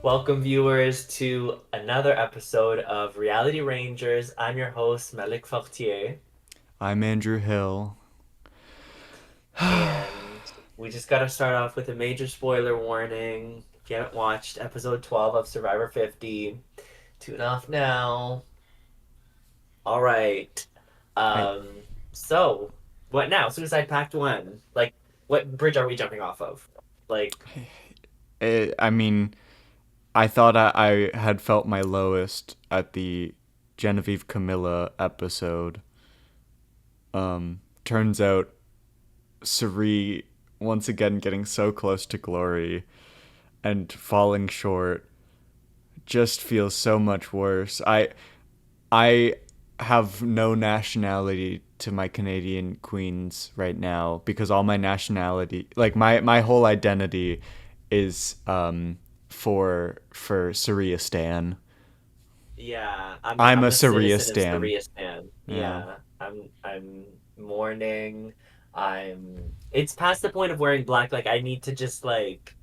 Welcome, viewers, to another episode of Reality Rangers. I'm your host, Malik Fortier, I'm Andrew Hill. and we just got to start off with a major spoiler warning. If you haven't watched episode 12 of Survivor 50, tune off now. All right. I, Um, so, what now? Suicide Pact 1. Like, what bridge are we jumping off of? Like, I mean, I thought I had felt my lowest at the Genevieve Camilla episode. Turns out, Suri once again getting so close to glory and falling short just feels so much worse. I have no nationality to my Canadian queens right now because all my nationality, like my whole identity, is for Saria Stan. yeah, I'm a I'm a Saria citizen of Stan. Siriustan. Yeah. Yeah, I'm mourning. It's past the point of wearing black. Like I need to just like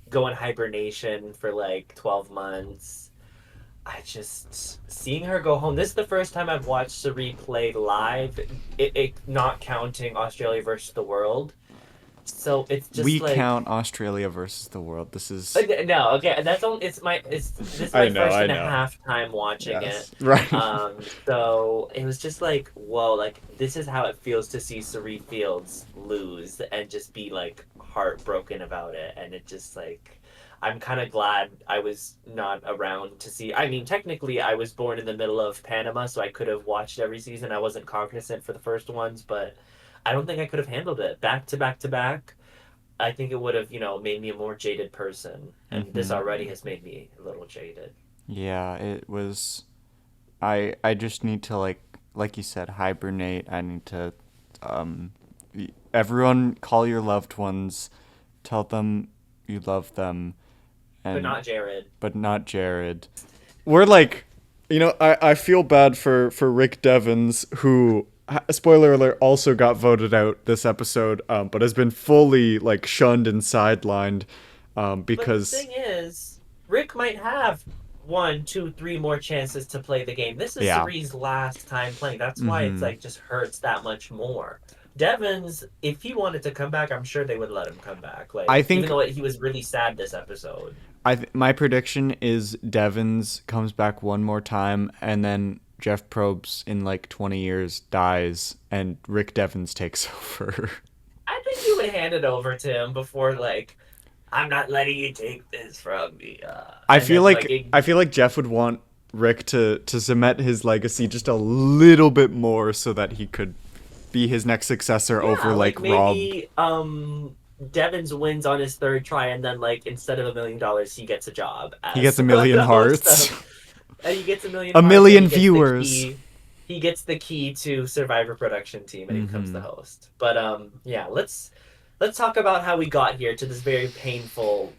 go in hibernation for like 12 months. I just seeing her go home. This is the first time I've watched Sari play live. It not counting Australia versus the world. So it's just We like count Australia versus the world. This is. No, okay, that's only it's this is my I know, first I and a know. half time watching it. Yes. Right. So it was just like, whoa, like this is how it feels to see Sari Fields lose and just be like heartbroken about it. And it just like I'm kind of glad I was not around to see. I mean, technically I was born in the middle of Panama, so I could have watched every season. I wasn't cognizant for the first ones, but I don't think I could have handled it back to back to back. I think it would have, made me a more jaded person. And this Mm-hmm. already has made me a little jaded. Yeah, it was. I just need to like you said, hibernate. I need to um everyone call your loved ones, tell them you love them, But and not Jared. but not Jared. We're like, I feel bad for Rick Devens, who, spoiler alert, also got voted out this episode, but has been fully like shunned and sidelined, But the because thing is, Rick might have one, two, three more chances to play the game. This is yeah. Cerie's last time playing. That's why it's Mm-hmm. like just hurts that much more. Devon's, if he wanted to come back, I'm sure they would let him come back. I Like, even think though he was really sad this episode. my prediction is Devens comes back one more time, and then Jeff Probst in like 20 years dies, and Rick Devens takes over. I think you would hand it over to him before, like, I'm not letting you take this from me. I And feel then, like, like it, I feel like Jeff would want Rick to cement his legacy just a little bit more so that he could be his next successor yeah, over like like Rob. maybe Devins wins on his third try, and then like instead of $1 million, he gets a job He gets as a million the host hearts, of. And he gets a million a hearts, and million he gets the viewers. key. He gets the key to Survivor production team, and he becomes the Mm-hmm. host. But yeah, let's talk about how we got here to this very painful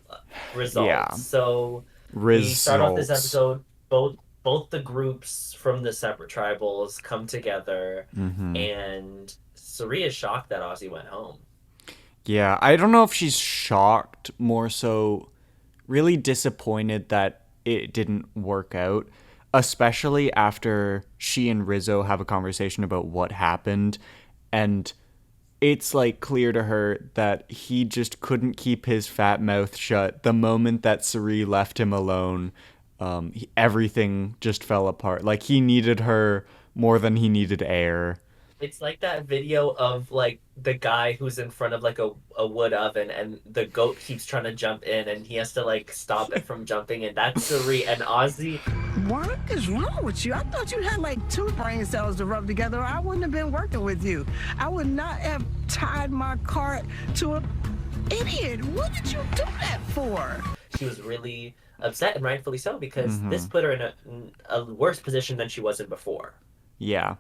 result. Yeah, So we start off this results. episode both the groups from the separate tribals come together, Mm-hmm. and Sari is shocked that Ozzy went home. Yeah, I don't know if she's shocked, more so really disappointed that it didn't work out, especially after she and Rizzo have a conversation about what happened. And it's like clear to her that he just couldn't keep his fat mouth shut the moment that Sari left him alone. Everything just fell apart. Like he needed her more than he needed air. It's like that video of like the guy who's in front of like a wood oven and the goat keeps trying to jump in and he has to like stop it from jumping in. That's Suri and Ozzy. What is wrong with you? I thought you had like two brain cells to rub together, or I wouldn't have been working with you. I would not have tied my cart to a idiot. What did you do that for? She was really upset and rightfully so because Mm-hmm. this put her in a worse position than she was in before. Yeah.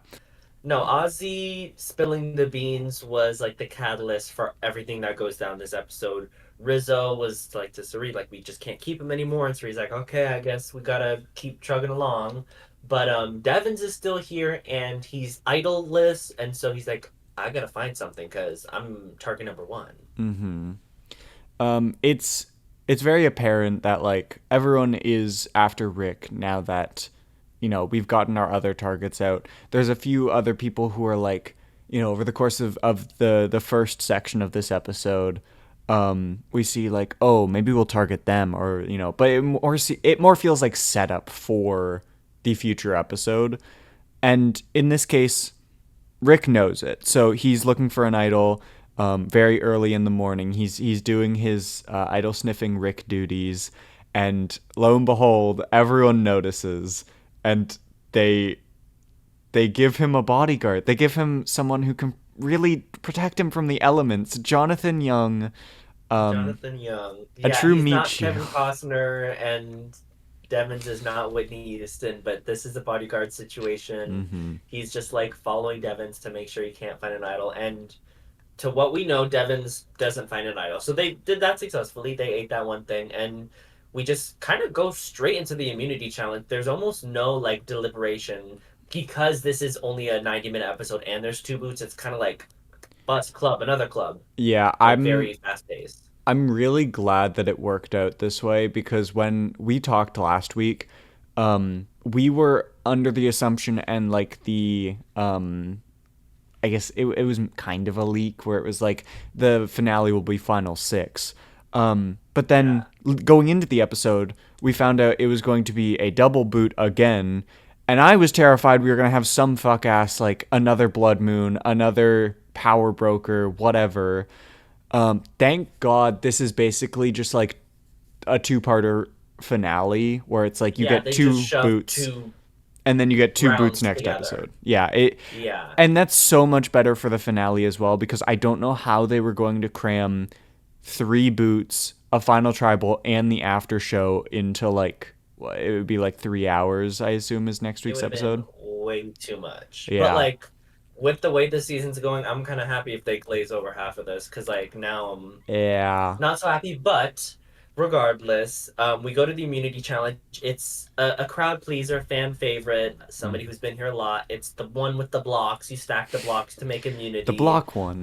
No, Ozzy spilling the beans was like the catalyst for everything that goes down this episode. Rizzo was like to Sari, like we just can't keep him anymore, and Sari's like, okay, I guess we gotta keep chugging along. But Devins is still here, and he's idleless, and so he's like, I gotta find something because I'm target number one. Mm-hmm. It's it's very apparent that like everyone is after Rick now that we've gotten our other targets out. There's a few other people who are like, over the course of the first section of this episode, we see like, oh, maybe we'll target them, or but it more feels like setup for the future episode. And in this case, Rick knows it, so he's looking for an idol. Very early in the morning, he's doing his idol sniffing Rick duties, and lo and behold, everyone notices, and they give him a bodyguard. They give him someone who can really protect him from the elements. Jonathan Young, Jonathan Young. a Yeah, true he's meat not shield. Kevin Costner, and Devins is not Whitney Houston, but this is a bodyguard situation. Mm-hmm. He's just like following Devins to make sure he can't find an idol. And to what we know, Devins doesn't find an idol. So they did that successfully. They ate that one thing, and we just kind of go straight into the immunity challenge. There's almost no like deliberation because this is only a 90-minute episode and there's two boots. It's kind of like bus club, another club, Yeah, like very fast paced. I'm really glad that it worked out this way, because when we talked last week, we were under the assumption and like the I guess it was kind of a leak where it was like the finale will be final six. But then going into the episode, we found out it was going to be a double boot again. And I was terrified we were going to have some fuck ass, like another Blood Moon, another Power Broker, whatever. Thank God this is basically just like a two-parter finale where it's like you Yeah, get they two just shoved boots two and then you get two boots rounds next together. episode. Yeah, Yeah. and that's so much better for the finale as well, because I don't know how they were going to cram three boots, a final tribal, and the after show into like it would be like 3 hours, I assume, is next It week's would have episode. been way too much. But Yeah. like with the way the season's going, I'm kind of happy if they glaze over half of this because like now I'm Yeah. not so happy. But regardless, we go to the immunity challenge. It's a crowd pleaser, fan favorite, somebody who's been here a lot. It's the one with the blocks. You stack the blocks to make immunity. The block one.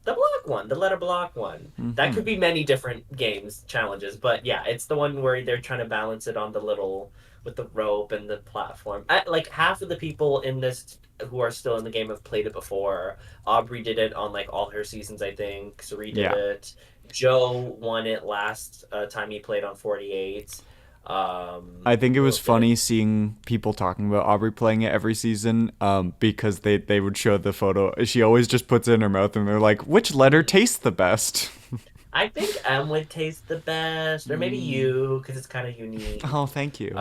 The block one, the letter block one. That could be many different games, challenges, but yeah, it's the one where they're trying to balance it on the little with the rope and the platform. Like half of the people in this who are still in the game have played it before. Aubrey did it on like all her seasons, I think. Suri did Yeah. it. Joe won it last time he played on 48. I think it who was else did funny seeing people talking about Aubrey playing it every season, because they would show the photo. She always just puts it in her mouth, and they're like, "Which letter tastes the best?" I think M would taste the best, or maybe U because it's kind of unique. Oh, thank you.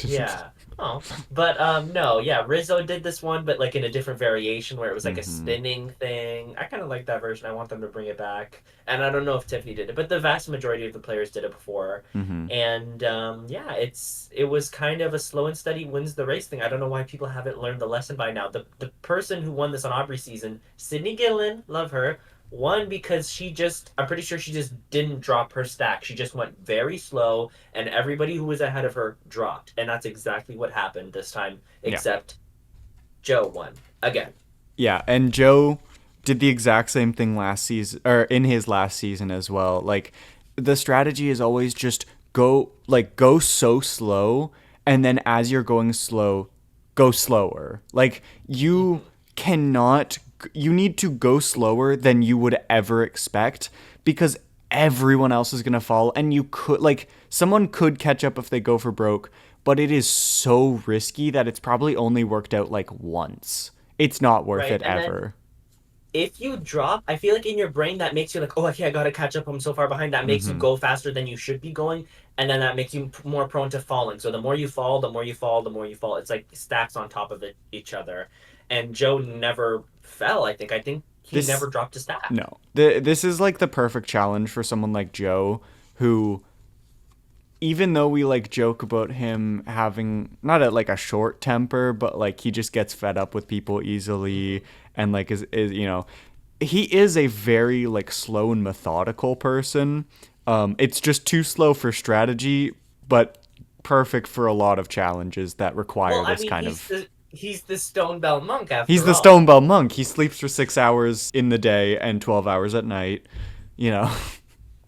Yeah. Oh, but no, yeah. Rizzo did this one, but like in a different variation where it was like a spinning thing. I kind of like that version. I want them to bring it back. And I don't know if Tiffany did it, but the vast majority of the players did it before. And yeah, it was kind of a slow and steady wins the race thing. I don't know why people haven't learned the lesson by now. The person who won this on Aubrey's season, Sydney Gillen, love her. One, because I'm pretty sure she just didn't drop her stack. She just went very slow, and everybody who was ahead of her dropped. And that's exactly what happened this time, except Joe won again. Yeah, and Joe did the exact same thing last season, or in his last season as well. Like, the strategy is always just go so slow, and then as you're going slow, go slower. Like, you need to go slower than you would ever expect, because everyone else is going to follow, and someone could catch up if they go for broke, but it is so risky that it's probably only worked out like once. It's not worth Right, it and then ever. if you drop, I feel like in your brain that makes you like, oh, okay, I gotta catch up. I'm so far behind. That makes you go faster than you should be going, and then that makes you more prone to falling. So the more you fall, the more you fall, the more you fall. It's like stacks on top of each other. And Joe never fell. I think he never dropped a stack. No. This is like the perfect challenge for someone like Joe, who, even though we like joke about him having not a short temper, but like he just gets fed up with people easily, and like is he is a very like slow and methodical person. It's just too slow for strategy, but perfect for a lot of challenges that require this kind of. He's the Stone Bell monk after He's the all. Stone Bell monk. He sleeps for 6 hours in the day and 12 hours at night.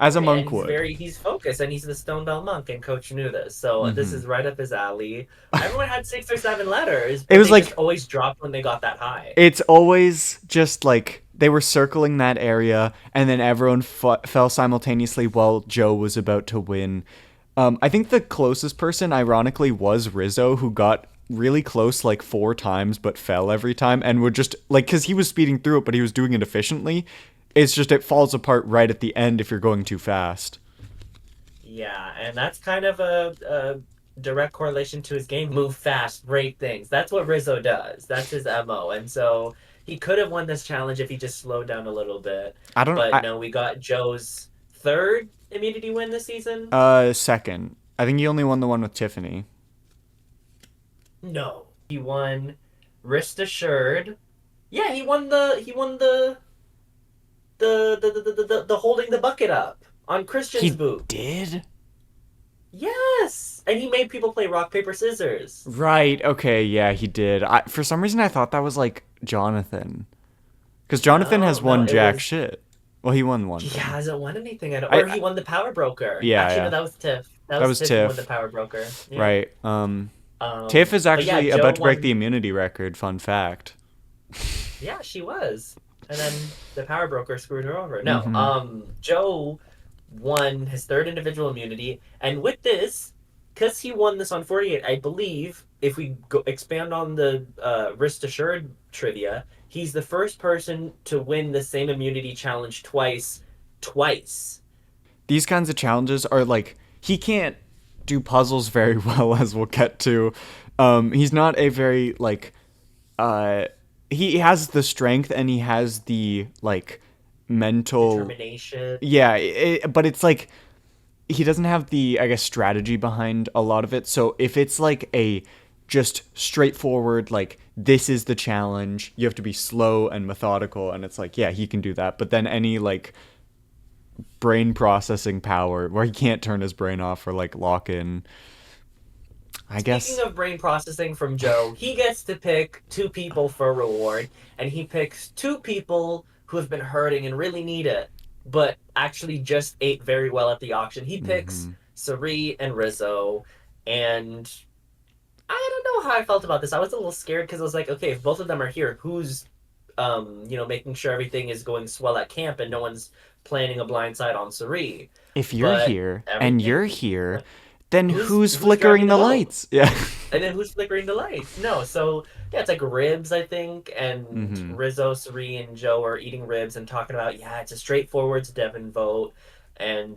as a Right, and monk would. he's focused, and he's the Stone Bell monk, and Coach knew this, so this Hmm. is right up his alley. Everyone had 6 or 7 letters, It but was they just like always dropped when they got that high. it's always just like they were circling that area, and then everyone fell simultaneously while Joe was about to win. I think the closest person, ironically, was Rizzo, who got really close like 4 times, but fell every time, and would just like because he was speeding through it, but he was doing it efficiently. It's just it falls apart right at the end if you're going too fast. Yeah, and that's kind of a direct correlation to his game. Move fast, break things. That's what Rizzo does. That's his MO. And so he could have won this challenge if he just slowed down a little bit. I don't. But no, we got Joe's third immunity win this season. Second. I think he only won the one with Tiffany. No, he won wrist assured. Yeah, he won the holding the bucket up on Christian's He boot. did? Yes, and he made people play rock paper scissors. Right. Okay. Yeah, he did. For some reason, I thought that was like Jonathan, because Jonathan No, has no, won it jack was. shit. Well, he won one He thing. hasn't won anything. Or I he won the power broker. yeah, Actually, no, yeah. that was Tiff. That That was was Tiff who won the Tiff. power broker. Yeah. Right. Tiff is But yeah, actually Joe about to break the won. immunity record. Fun fact. Yeah, she was. And then the power broker screwed her over. No, Mm-hmm. Joe won his third individual immunity, and with this, because he won this on 48, I believe if we expand on the wrist assured trivia, he's the first person to win the same immunity challenge twice. Twice. These kinds of challenges are like he can't do puzzles very well, as we'll get to. He's not a very like uh he has the strength and he has the like mental Determination. yeah but it's like he doesn't have the I guess strategy behind a lot of it. So if it's like a just straightforward like this is the challenge, you have to be slow and methodical, and it's like yeah he can do that. But then any like brain processing power where he can't turn his brain off or like lock in, I Speaking guess. of brain processing from Joe, he gets to pick 2 people for a reward, and he picks 2 people who have been hurting and really need it, but actually just ate very well at the auction. He picks Hmm. Sari and Rizzo, and I don't know how I felt about this. I was a little scared because I was like, okay, if both of them are here, who's making sure everything is going swell at camp and no one's planning a blindside on Sari. If you're But here and you're everything, here, then who's who's driving flickering the the boat? lights? Yeah. And then who's flickering the lights? No, so yeah, it's like ribs, I think, and Hmm. Rizzo, Sari, and Joe are eating ribs and talking about yeah, it's a straightforward Devon vote, and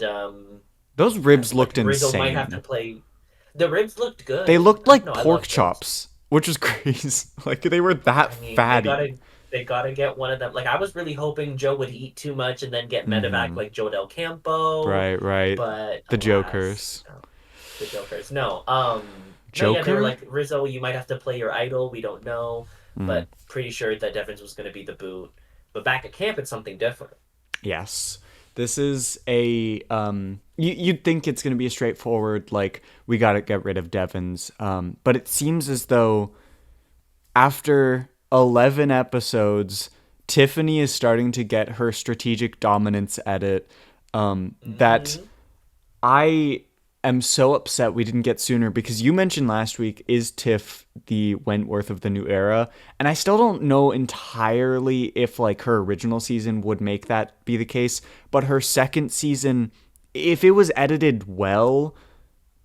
Those ribs like looked Rizzo might have to insane. play. The ribs looked They good. looked like No, I pork love ribs. chops, which is crazy. Like they were that I mean, fatty. they gotta get one of them. Like I was really hoping Joe would eat too much and then get medevac Hmm. like Joe Del Campo, Right, right. but The alas, Jokers. no, the Jokers. No, no, yeah, they were Joker? like Rizzo. You might have to play your idol. We don't know, Mm. but pretty sure that Devins was going to be the boot. But back at camp, it's something different. Yes. This is a you'd think it's going to be a straightforward like we got to get rid of Devons, but it seems as though after 11 episodes Tiffany is starting to get her strategic dominance edit that Hmm. I am so upset we didn't get sooner, because you mentioned last week is Tiff the Wentworth of the new era, and I still don't know entirely if like her original season would make that be the case, but her second season, if it was edited well,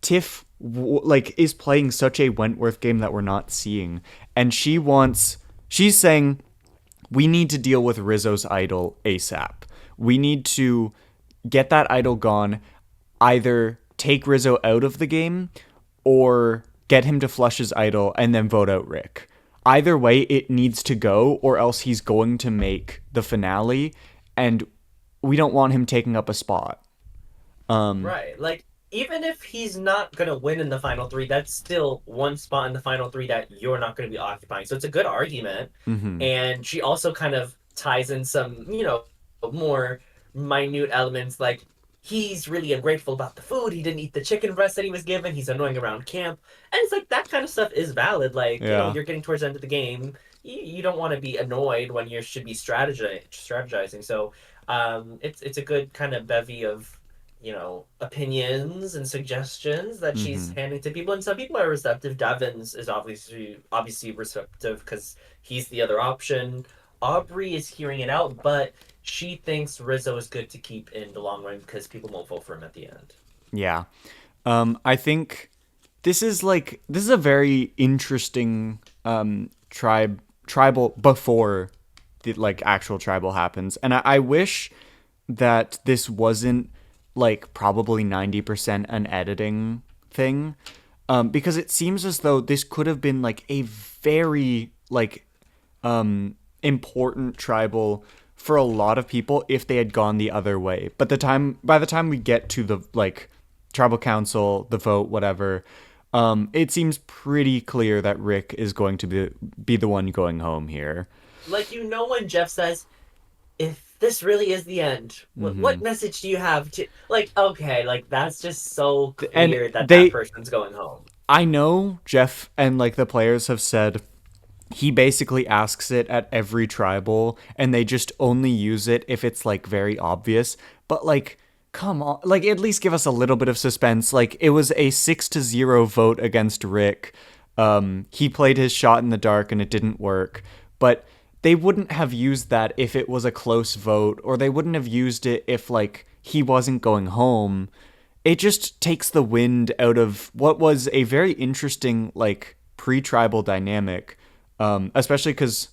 Tiff like is playing such a Wentworth game that we're not seeing, and she's saying we need to deal with Rizzo's idol ASAP. We need to get that idol gone, either take Rizzo out of the game or get him to flush his idol and then vote out Rick. Either way, it needs to go, or else he's going to make the finale, and we don't want him taking up a spot. Right. Like, even if he's not going to win in the final 3, that's still one spot in the final 3 that you're not going to be occupying. So it's a good argument. Mm-hmm. And she also kind of ties in some, more minute elements like he's really ungrateful about the food. He didn't eat the chicken breast that he was given. He's annoying around camp. And it's like that kind of stuff is valid. Like, Yeah. you're getting towards the end of the game. You don't want to be annoyed when you should be strategizing. So it's a good kind of bevy of opinions and suggestions that she's Mm-hmm. handing to people, and some people are receptive. Devins is obviously receptive because he's the other option. Aubrey is hearing it out, but she thinks Rizzo is good to keep in the long run because people won't vote for him at the end. Yeah. I think this is a very interesting tribal before the like actual tribal happens. And I wish that this wasn't like probably 90% an editing thing. Because it seems as though this could have been like a very like important tribal for a lot of people if they had gone the other way. But by the time we get to the like tribal council, the vote, whatever, it seems pretty clear that Rick is going to be the one going home here. Like, when Jeff says, if this really is the end, Mm-hmm. what message do you have to, like, okay, like, that's just so And clear that that they, person's going home. I know Jeff and like the players have said he basically asks it at every tribal and they just only use it if it's like very obvious. But like, come on, like at least give us a little bit of suspense. Like it was a 6-0 vote against Rick. He played his shot in the dark and it didn't work. But they wouldn't have used that if it was a close vote, or they wouldn't have used it if like he wasn't going home. It just takes the wind out of what was a very interesting like pre-tribal dynamic, especially because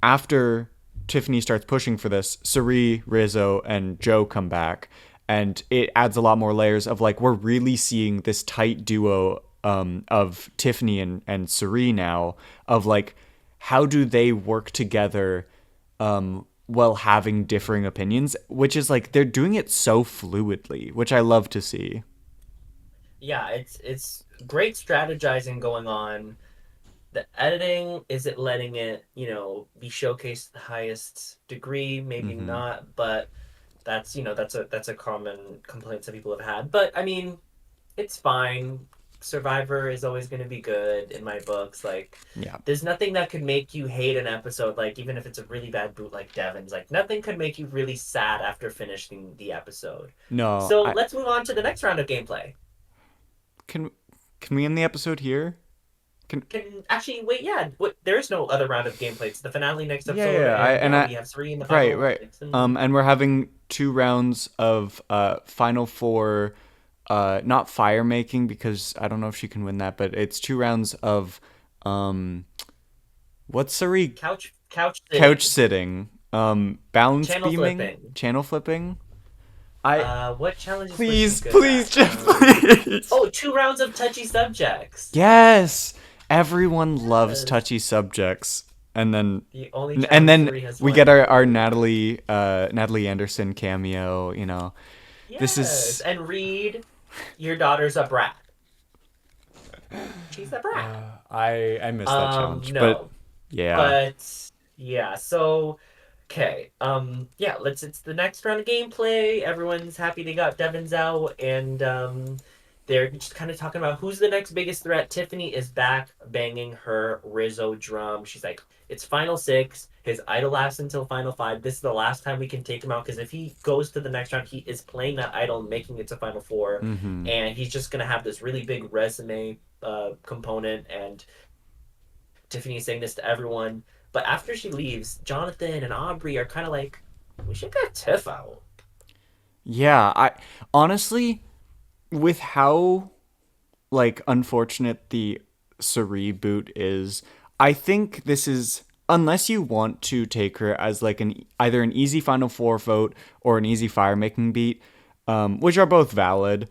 after Tiffany starts pushing for this, Suri, Rizzo, and Joe come back, and it adds a lot more layers of like we're really seeing this tight duo of Tiffany and Suri now, of like how do they work together while having differing opinions, which is like they're doing it so fluidly, which I love to see. Yeah, it's great strategizing going on. The editing, is it letting it, be showcased to the highest degree? Maybe Mm-hmm. not, but that's a common complaint that people have had. But I mean, it's fine. Survivor is always going to be good in my books. Like, Yeah. there's nothing that could make you hate an episode. Like, even if it's a really bad boot, like Devin's, like nothing could make you really sad after finishing the episode. No, So I let's move on to the next round of gameplay. can can we end the episode here? Can Can actually wait. Yeah, there is no other round of gameplay. It's the finale next Yeah, episode, yeah. and yeah, I we have three in the right, final right. six. And And we're having two rounds of final four, not fire making because I don't know if she can win that, but it's two rounds of um what's Sari couch couch sitting, sitting, balance channel beaming, flipping. channel flipping. I What challenges was she Please, good please, at? Jeff, please. Oh, 2 rounds of touchy subjects. Yes, everyone loves Yes. touchy subjects, and then The only and challenge then Suri has we won. get our Natalie Anderson cameo. This Yes, is and Reed, your daughter's a brat. She's a brat. I missed that challenge, but No, yeah, but yeah. So, okay. Yeah. It's the next round of gameplay. Everyone's happy they got Devins out, and they're just kind of talking about who's the next biggest threat. Tiffany is back banging her Rizzo drum. She's like, it's final six. His idol lasts until final five. This is the last time we can take him out because if he goes to the next round, he is playing that idol and making it to final four. mm-hmm. And he's just going to have this really big resume component. And Tiffany is saying this to everyone. But after she leaves, Jonathan and Aubrey are kind of like, we should get Tiff out. Yeah. I honestly, with how like unfortunate the Sari boot is, I think this is, unless you want to take her as like an either an easy final four vote or an easy fire making beat, which are both valid.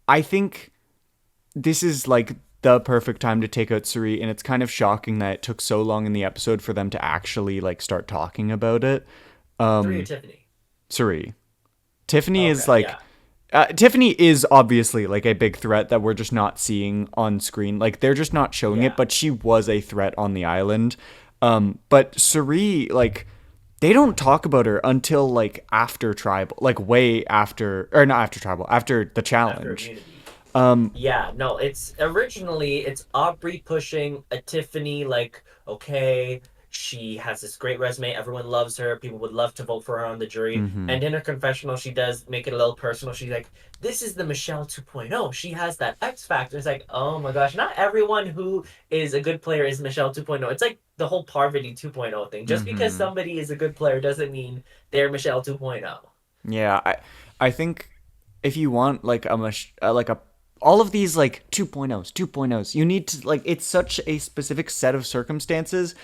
I think this is like the perfect time to take out Suri, and it's kind of shocking that it took so long in the episode for them to actually like start talking about it. Suri or Tiffany? Suri. Tiffany is Okay, like yeah. Tiffany is obviously like a big threat that we're just not seeing on screen. Like they're just not showing it, Yeah. but she was a threat on the island. But Suri, like they don't talk about her until like after tribal, like way after, or not after tribal, after the After challenge. immunity. Yeah, no, it's originally it's Aubrey pushing a Tiffany like, okay, She has this great resume. Everyone loves her. People would love to vote for her on the jury. Mm-hmm. And in her confessional, she does make it a little personal. She's like, "This is the Michelle 2.0. She has that X factor." It's like, oh my gosh, not everyone who is a good player is Michelle 2.0. It's like the whole Parvati 2.0 thing. Just because Mm-hmm. somebody is a good player doesn't mean they're Michelle 2.0. Yeah, I think if you want like like a all of these like 2.0s, you need to like it's such a specific set of circumstances,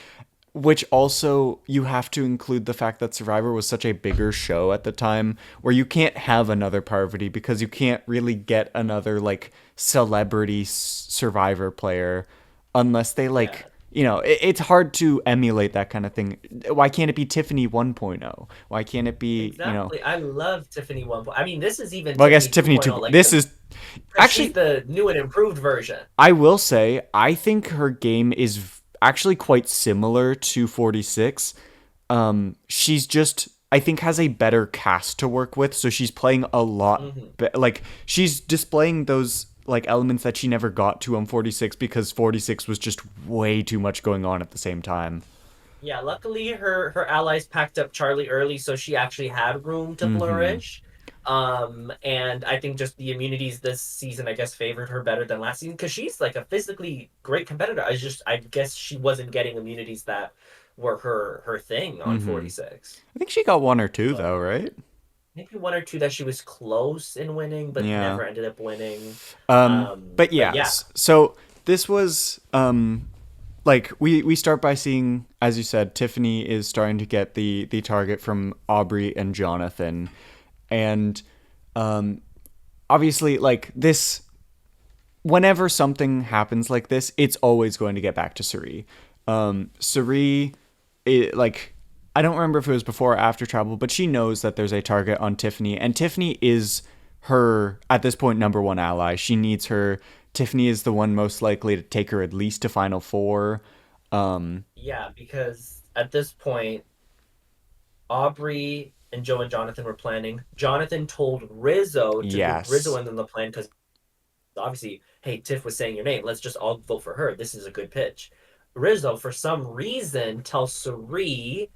which also you have to include the fact that Survivor was such a bigger show at the time, where you can't have another Parvati because you can't really get another like celebrity Survivor player unless they like, Yeah, it's hard to emulate that kind of thing. Why can't it be Tiffany 1.0? Why can't it be, exactly. I love Tiffany 1.0. I mean, this is even well, I guess Tiffany Tiffany 2.0, 2. like This the is because she's actually, the new and improved version. I will say, I think her game is actually quite similar to 46. She's just, I think, has a better cast to work with, so she's playing a lot, Hmm. like, she's displaying those, like, elements that she never got to on 46 because 46 was just way too much going on at the same time. Yeah, luckily her allies packed up Charlie early, so she actually had room to Mm-hmm. flourish. And I think just the immunities this season, I guess, favored her better than last season because she's like a physically great competitor. I guess she wasn't getting immunities that were her thing on Mm-hmm. 46. I think she got one or two, But though, right? maybe one or two that she was close in winning, but Yeah. never ended up winning. But But yeah, yeah, so this was like we start by seeing, as you said, Tiffany is starting to get the target from Aubrey and Jonathan, and um obviously like this, whenever something happens like this, it's always going to get back to Suri. Suri, like, I don't remember if it was before or after travel, but she knows that there's a target on Tiffany, and Tiffany is her, at this point, number one ally. She needs her. Tiffany is the one most likely to take her at least to Final Four. yeah, because at this point, Aubrey and Joe and Jonathan were planning. Jonathan told Rizzo to group Rizzo Yes. in the plan because obviously, hey, Tiff was saying your name. Let's just all vote for her. This is a good pitch. Rizzo, for some reason, tells Suri.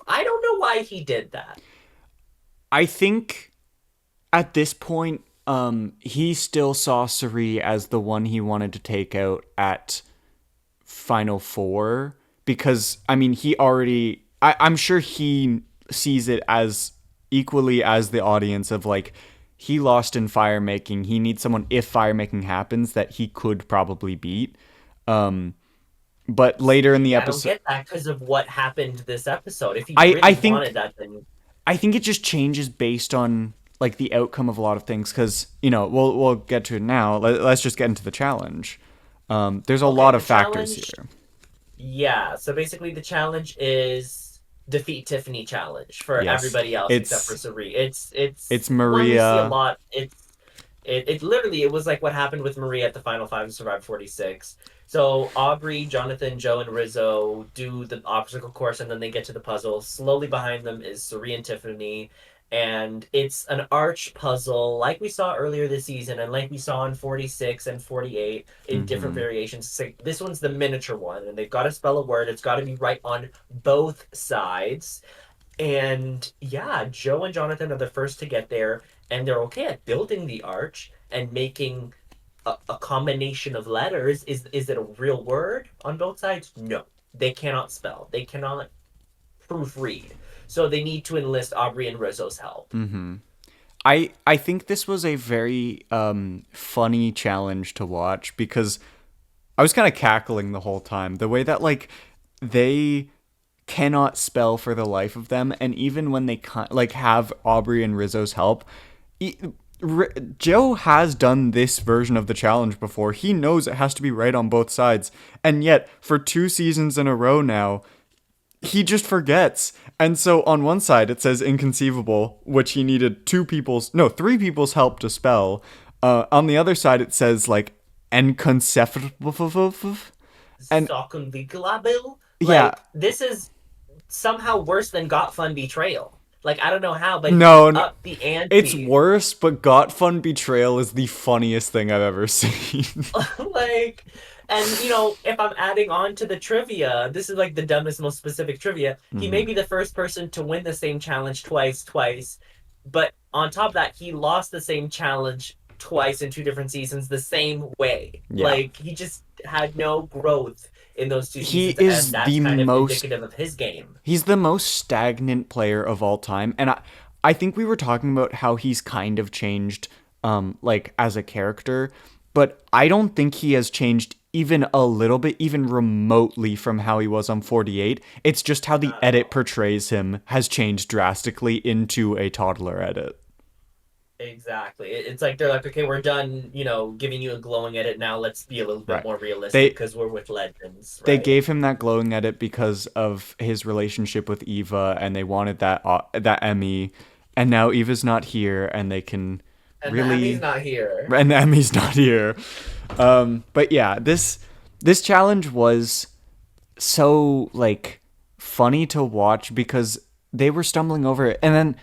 I don't know why he did that. I think at this point, he still saw Suri as the one he wanted to take out at Final Four because I mean he already I'm sure he sees it as equally as the audience of like he lost in fire making. He needs someone if fire making happens that he could probably beat. Um, but later in the See, I don't episode, get that because of what happened this episode. If he I really wanted think that, then it just changes based on like the outcome of a lot of things because we'll get to it now. Let's just get into the challenge. There's a okay. lot of The factors challenge, here. yeah. So basically, the challenge is defeat Tiffany challenge for Yes, everybody else except for it's Suri. It's it's one we see a Maria. lot. It literally it was like what happened with Maria at the final five of Survivor 46. So Aubrey, Jonathan, Joe, and Rizzo do the obstacle course, and then they get to the puzzle. Slowly behind them is Suri and Tiffany, and it's an arch puzzle like we saw earlier this season, and like we saw in 46 and 48 in different Hmm. variations. So this one's the miniature one, and they've got to spell a word. It's got to be right on both sides. And yeah, Joe and Jonathan are the first to get there, and they're okay at building the arch and making a combination of letters. Is it a real word on both sides? No. They cannot spell. They cannot proofread. So they need to enlist Aubrey and Rizzo's help. Hmm. I think this was a very funny challenge to watch because I was kind of cackling the whole time. The way that like they cannot spell for the life of them, and even when they like have Aubrey and Rizzo's help, e- Joe has done this version of the challenge before. He knows it has to be right on both sides, and yet for 2 seasons in a row now, he just forgets. And so on one side it says inconceivable, which he needed three people's help to spell. On the other side it says like inconceivable, and Sockenwicklabil? yeah, Like, this is somehow worse than Got Fun Betrayal. Like, I don't know how, but he's no, up the it's ante. worse. But Got Fun Betrayal is the funniest thing I've ever seen. Like, And if I'm adding on to the trivia, this is like the dumbest, most specific trivia. He may Mhm. be the first person to win the same challenge twice, but on top of that, he lost the same challenge twice in two different seasons the same way. Yeah. Like he just had no growth in those two He seasons, and is that's kind of indicative of his game. he's the most stagnant player of all time. And I think we were talking about how he's kind of changed like as a character, but I don't think he has changed even a little bit, even remotely from how he was on 48. It's just how the Not at edit all. portrays him has changed drastically into a toddler edit. Exactly. It's like they're like, okay, we're done, giving you a glowing edit. Now let's be a little bit Right. more realistic They because we're with legends, they right? gave him that glowing edit because of his relationship with Eva, and they wanted that Emmy, and now Eva's not here, and they can And the Emmy's really, not here. and the Emmy's not here. But yeah, this challenge was so like funny to watch because they were stumbling over it, and then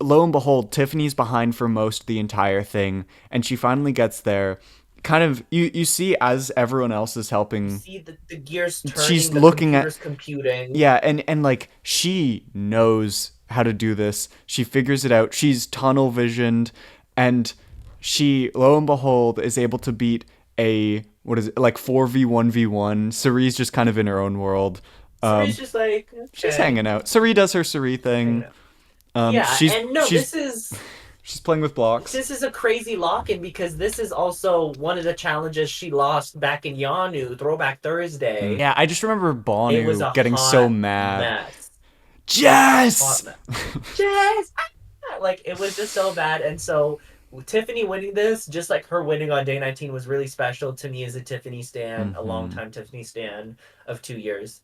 lo and behold, Tiffany's behind for most of the entire thing, and she finally gets there. Kind of, you see as everyone else is You helping, see the gears she's turning, the looking at, computer's computing. yeah, and like she knows how to do this. She figures it out. She's tunnel visioned, and she lo and behold is able to beat a what is it like 4v1v1. Cerie's just kind of in her own world. Sari's just like, She's okay, hanging out. Cerie does her Cerie hanging thing. out. Yeah, She's and no, she's she's playing with blocks. this is a crazy lock-in because this is also one of the challenges she lost back in Yanu, Throwback Thursday. Yeah, I just remember It was Bonu a getting so hot mad. mess. Hot Jess! mess. Jess! Like, it was just so bad. And so, Tiffany winning this, just like her winning on day 19, was really special to me as a Tiffany stan, a Hmm. longtime Tiffany stan of 2 years.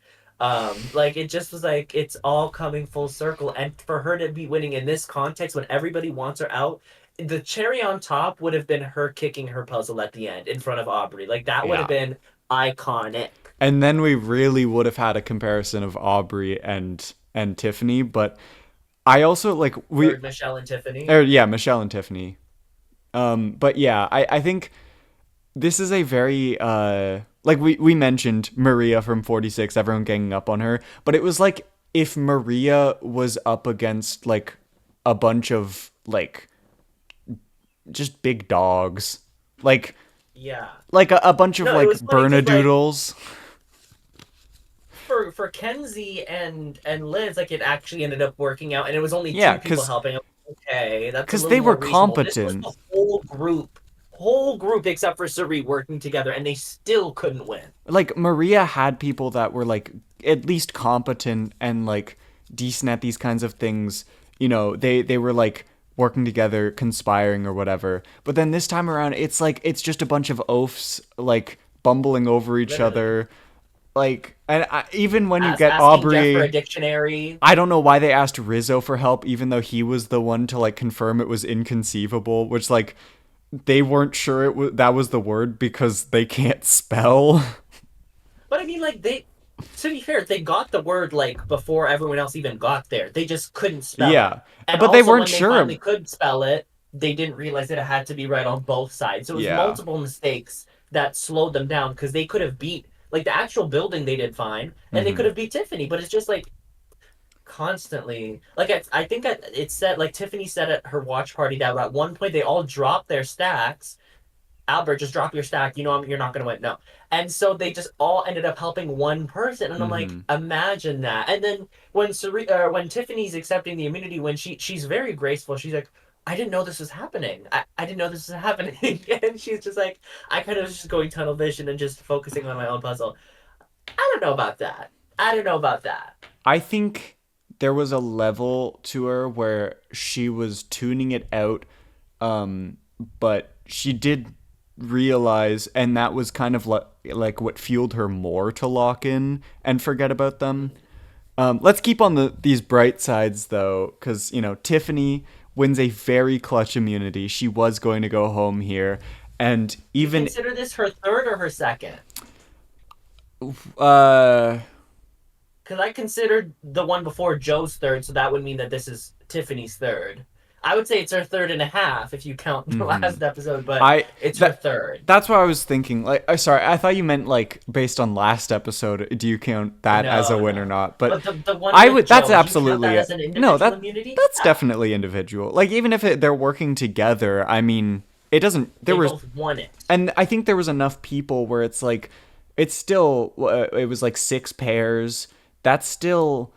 Like, it just was like, it's all coming full circle. And for her to be winning in this context, when everybody wants her out, the cherry on top would have been her kicking her puzzle at the end in front of Aubrey. Like, that would have Yeah. been iconic. And then we really would have had a comparison of Aubrey and Tiffany, but I also like we Third, Michelle and Tiffany. or yeah, Michelle and Tiffany. But yeah, I think this is a very like we mentioned Maria from 46, everyone ganging up on her, but it was like if Maria was up against like a bunch of like just big dogs. Like Yeah. a bunch of No, it like was funny because like Bernadoodles. for Kenzie and Liz, like it actually ended up working out, and it was only Yeah, two people helping. Okay, that's a cause little they were more reasonable. This was competent. the whole group except for Suri working together, and they still couldn't win. Like Maria had people that were like at least competent and like decent at these kinds of things. You know, they were like working together, conspiring or whatever. But then this time around, it's like it's just a bunch of oafs like bumbling over each Literally, other. Like, and even when you As get asking Jeff for a Aubrey, dictionary. I don't know why they asked Rizzo for help, even though he was the one to like confirm it was inconceivable. Which like they weren't sure that was the word because they can't spell. But I mean, like they. To be fair, they got the word like before everyone else even got there. They just couldn't spell it. Yeah, And but they also, weren't when they sure. finally could spell it, they didn't realize that it had to be right on both sides. So it was Yeah. multiple mistakes that slowed them down because they could have beat like the actual building. They did fine, and they could Hmm. have beat Tiffany. But it's just like constantly. Like I think it said like Tiffany said at her watch party that at one point they all dropped their stacks. Albert, just drop your stack. You're not going to win. No. And so they just all ended up helping one person. And I'm like, Hmm. imagine that. And then when Tiffany's accepting the immunity when she's very graceful. She's like, I didn't know this was happening. I didn't know this was happening. And she's just like, I kind of was just going tunnel vision and just focusing on my own puzzle. I don't know about that. I don't know about that. I think there was a level to her where she was tuning it out, um, but she did realize, and that was kind of like what fueled her more to lock in and forget about them. Let's keep on these bright sides though, because you know Tiffany wins a very clutch immunity. She was going to go home here, and Do you even consider this her third or her second? uh Because I considered the one before Joe's third, so that would mean that this is Tiffany's third. I would say it's her third and a half if you count the last episode, but I it's her that third. that's what I was thinking. Like, sorry, I thought you meant like based on last episode. Do you count that as a No, win or no. not? But But the one I with would. That's Joe, do you count that absolutely as an no. individual That immunity? that's Yeah. definitely individual. Like even if they're working together, I mean, it doesn't. There They was, both won it. and I think there was enough people where it's like, it's still. It was like 6 pairs. That's still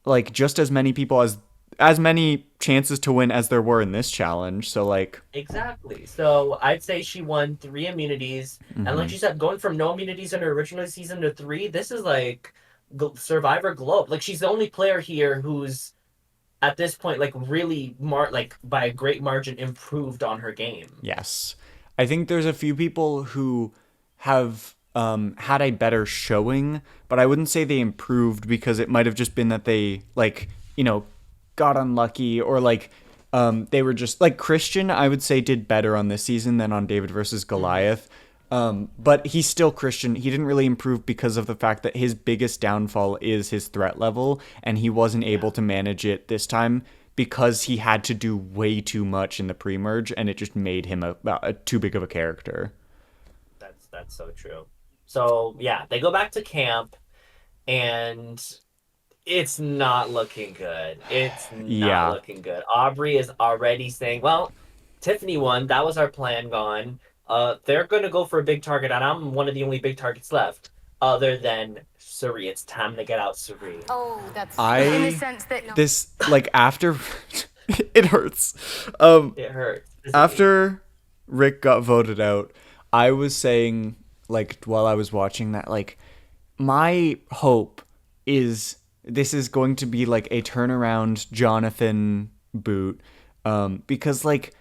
like just as many people as many chances to win as there were in this challenge. So like, Exactly. So I'd say she won 3 immunities, and like you said, going from no immunities in her original season to 3, this is like Survivor Globe. Like she's the only player here who's at this point like really like by a great margin improved on her game. yes. I think there's a few people who have had a better showing, but I wouldn't say they improved because it might have just been that they like, got unlucky or like they were just like Christian, I would say did better on this season than on David versus Goliath. But he's still Christian. He didn't really improve because of the fact that his biggest downfall is his threat level, and he wasn't able to manage it this time because he had to do way too much in the pre-merge, and it just made him a too big of a character. That's so true. So yeah, they go back to camp, and it's not looking good. It's not Yeah. looking good. Aubrey is already saying, "Well, Tiffany won. That was our plan gone. They're gonna go for a big target, and I'm one of the only big targets left, other than Suri. It's time to get out, Suri." Oh, that's in the I sense that no. this like after it hurts. It hurts. After Rick got voted out, I was saying, like, while I was watching that, like, my hope is this is going to be like a turnaround Jonathan boot. Because, like,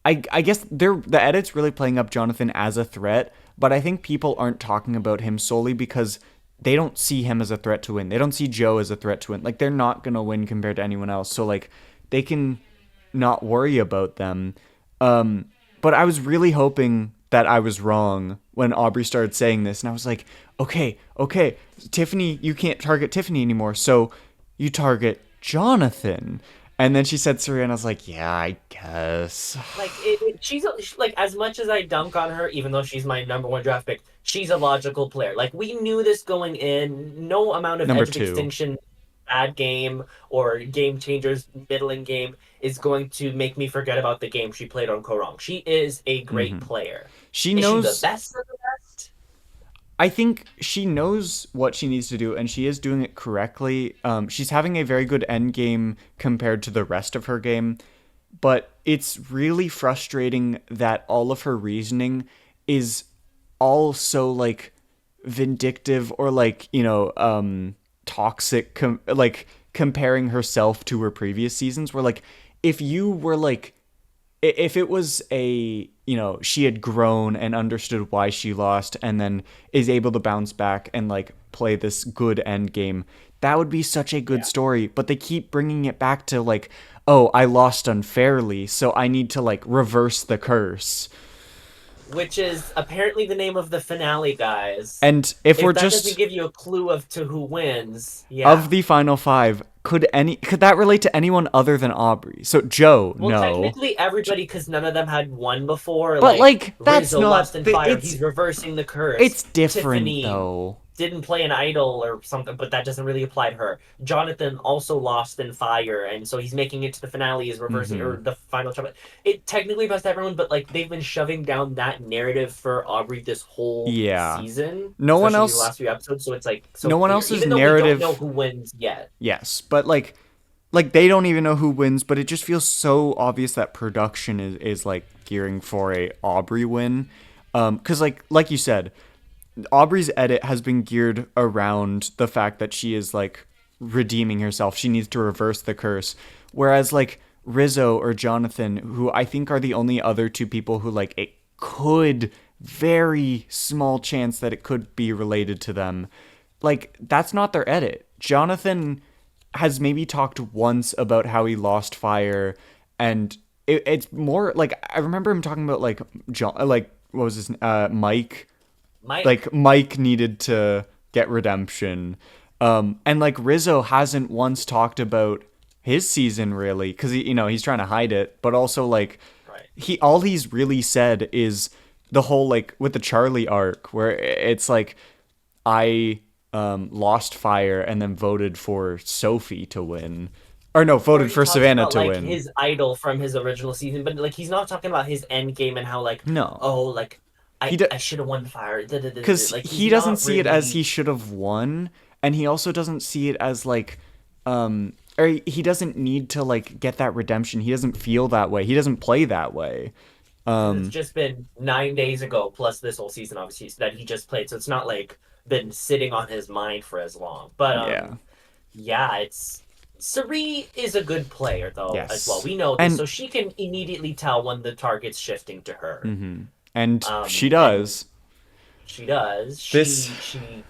I guess the edit's really playing up Jonathan as a threat, but I think people aren't talking about him solely because they don't see him as a threat to win. They don't see Joe as a threat to win. Like, they're not going to win compared to anyone else. So, like, they can not worry about them. But I was really hoping that I was wrong when Aubrey started saying this, and I was like, okay, Tiffany, you can't target Tiffany anymore, so you target Jonathan. And then she said Suri, and I was like, yeah, I guess. Like she's like, as much as I dunk on her, even though she's my number one draft pick, she's a logical player. Like we knew this going in. No amount of Number Edge of 2. Extinction, bad game or game changers, middling game is going to make me forget about the game she played on Korong. She is a great player. She Is knows. she the best of the best? I think she knows what she needs to do, and she is doing it correctly. She's having a very good end game compared to the rest of her game, but it's really frustrating that all of her reasoning is all so like vindictive or like toxic, like comparing herself to her previous seasons. Where like if you were like if it was a she had grown and understood why she lost and then is able to bounce back and like play this good end game, that would be such a good story. But they keep bringing it back to like, oh, I lost unfairly, so I need to like reverse the curse. Which is apparently the name of the finale, guys. And if we're that just doesn't give you a clue of to who wins, yeah. of the final 5, could that relate to anyone other than Aubrey? So Joe, Well, no. technically everybody, because none of them had won before. But, like, that's Rizzo not- lost in fire. it's- He's reversing the curse. It's different Tiffany though. didn't play an idol or something, but that doesn't really apply to her. Jonathan also lost in fire, and so he's making it to the finale, is reversing or the final chapter. It technically applies to everyone, but like they've been shoving down that narrative for Aubrey this whole season. No one especially else- the last few episodes, so it's like so no one clear, else's even though narrative- We don't know who wins yet. Yes, but like they don't even know who wins, but it just feels so obvious that production is like gearing for a Aubrey win. Cuz like you said, Aubrey's edit has been geared around the fact that she is like redeeming herself. She needs to reverse the curse. Whereas like Rizzo or Jonathan, who I think are the only other two people who like it could very small chance that it could be related to them. Like that's not their edit. Jonathan has maybe talked once about how he lost fire, and it's more like I remember him talking about like what was his Mike. Like Mike needed to get redemption, and like Rizzo hasn't once talked about his season really, because he's trying to hide it, but also like Right. he's really said is the whole like with the Charlie arc where it's like I lost fire and then voted for Sophie to win, or no, Or voted he for talks Savannah about to like win. his idol from his original season, but like he's not talking about his end game and how like, No, oh, like he I should have won fire. Da, da, da, da, da. because Like he's he doesn't not see it as he really. should have won, and he also doesn't see it as like or he doesn't need to like get that redemption. He doesn't feel that way. He doesn't play that way. Because it's just been 9 days ago, plus this whole season, obviously, that he just played. So it's not like been sitting on his mind for as long. But Yeah. yeah, it's Sari is a good player though as well. Yes. We know this, And so she can immediately tell when the target's shifting to her. and she And does. she does. This She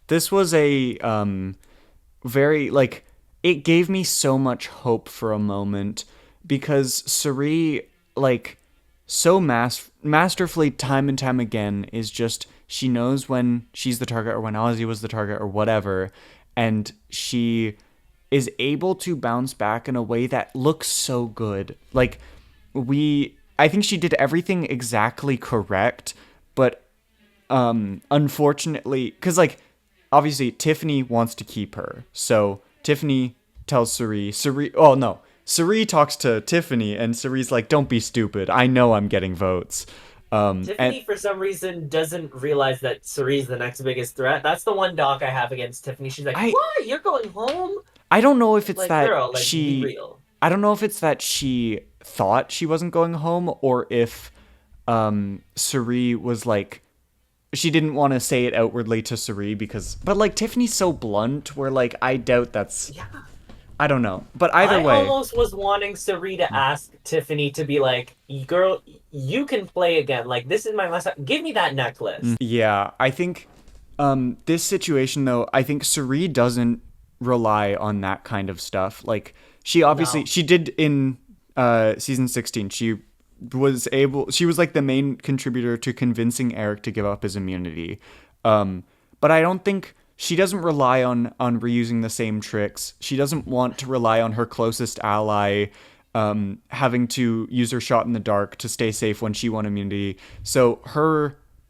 this was a very like it gave me so much hope for a moment because Sari like so masterfully time and time again is just she knows when she's the target or when Ozzy was the target or whatever, and she is able to bounce back in a way that looks so good. Like I think she did everything exactly correct, but unfortunately, because like obviously Tiffany wants to keep her, so Tiffany tells Sari, oh no, Sari talks to Tiffany, and Sari's like, don't be stupid, I know I'm getting votes. And Tiffany for some reason doesn't realize that Sari's the next biggest threat. That's the one doc I have against Tiffany. She's like, I "What? You're going home? I don't know if it's Like, that girl, like be she real." I don't know if it's that she thought she wasn't going home, or if Sari was like she didn't want to say it outwardly to Sari because but like Tiffany's so blunt where like I doubt that's Yeah. I don't know. But either I way, almost was wanting Sari to ask Tiffany to be like, "Girl, you can play again. Like, this is my last time. Give me that necklace." yeah, I think this situation though, I think Sari doesn't rely on that kind of stuff. Like No. she did in season 16. She was like the main contributor to convincing Eric to give up his immunity. But I don't think she doesn't rely on reusing the same tricks. She doesn't want to rely on her closest ally having to use her shot in the dark to stay safe when she won immunity. So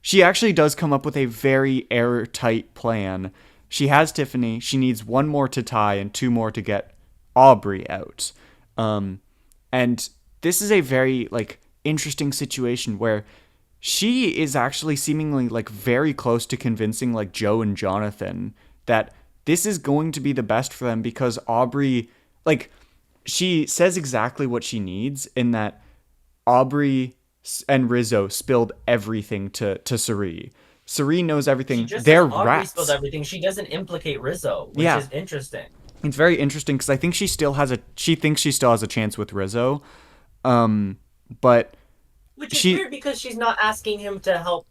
she actually does come up with a very airtight plan. She has Tiffany. She needs one more to tie and two more to get Aubrey out. And this is a very like interesting situation where she is actually seemingly like very close to convincing like Joe and Jonathan that this is going to be the best for them because Aubrey like she says exactly what she needs in that Aubrey and Rizzo spilled everything to Sari. Sari knows She everything. just says They're Aubrey spilled rats. everything. She doesn't implicate Rizzo, which Yeah. is interesting. It's very interesting because I think she thinks she still has a chance with Rizzo. But Which is she weird because she's not asking him to help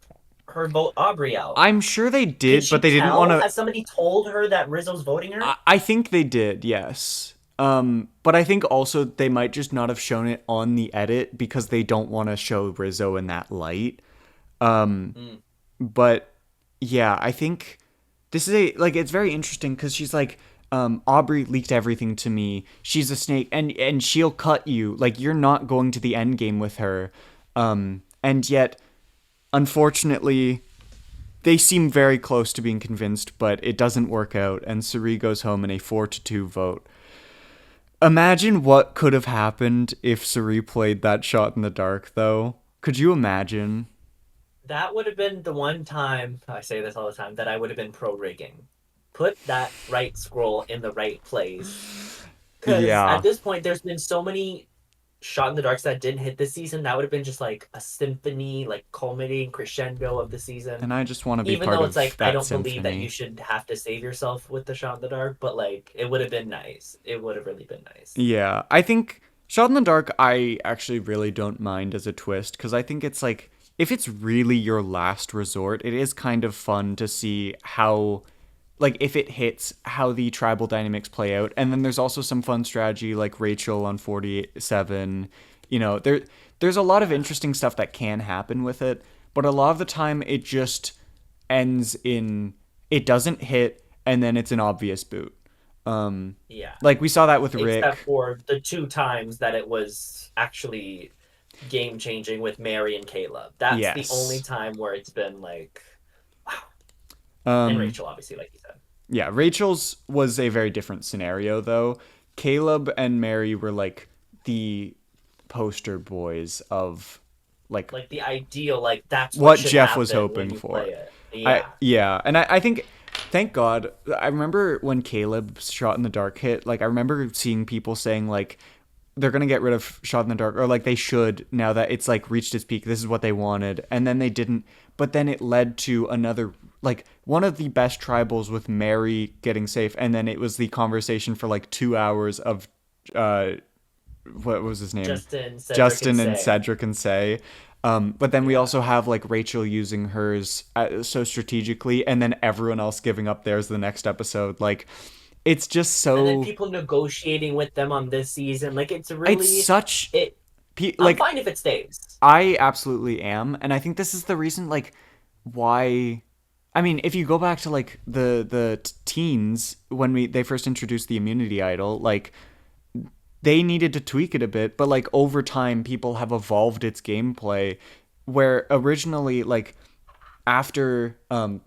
her vote Aubrey out. I'm sure they Can did, she but they didn't tell? want to. Has somebody told her that Rizzo's voting her? I think they did, yes. But I think also they might just not have shown it on the edit because they don't want to show Rizzo in that light. But yeah, I think this is it's very interesting because she's like, Aubrey leaked everything to me. She's a snake, and she'll cut you. Like you're not going to the end game with her. And yet, unfortunately, they seem very close to being convinced, but it doesn't work out, and Sari goes home in a 4-2 vote. Imagine what could have happened if Sari played that shot in the dark, though. Could you imagine? That would have been the one time, I say this all the time, that I would have been pro rigging. Put that right scroll in the right place. Because Yeah. at this point, there's been so many shot in the darks that didn't hit this season. That would have been just like a symphony, like culminating crescendo of the season. And I just want to be Even part though of it's like, I that don't symphony. believe that you should have to save yourself with the shot in the dark, but like, it would have been nice. It would have really been nice. Yeah, I think Shot in the Dark I actually really don't mind as a twist because I think it's like if it's really your last resort, it is kind of fun to see how like if it hits how the tribal dynamics play out. And then there's also some fun strategy like Rachel on 47. There's a lot of interesting stuff that can happen with it, but a lot of the time it just ends in it doesn't hit and then it's an obvious boot. Yeah. Like we saw that with Except Rick. for the 2 times that it was actually game changing with Mary and Caleb. That's the only Yes. time where it's been like, wow. And Um, Rachel, obviously, like you said. yeah, Rachel's was a very different scenario though. Caleb and Mary were like the poster boys of like Like the ideal, like that's what what should Jeff was happen when hoping you for. play it. Yeah. And I think thank God I remember when Caleb's Shot in the Dark hit, like I remember seeing people saying like they're gonna get rid of Shot in the Dark, or like they should now that it's like reached its peak. This is what they wanted, and then they didn't. But then it led to another, like one of the best tribals with Mary getting safe, and then it was the conversation for like 2 hours of, uh, what was his name? Justin, Cedric, and Justin and Say. Cedric and Say. But then we Yeah. also have like Rachel using hers so strategically, and then everyone else giving up theirs the next episode. Like, it's just And then so. people negotiating with them on this season. Like it's It's really such. it. I'm Like, fine if it stays. I absolutely am, and I think this is the reason, like, why. I mean, if you go back to like the teens when they first introduced the immunity idol, like they needed to tweak it a bit, but like over time, people have evolved its gameplay. Where originally, like after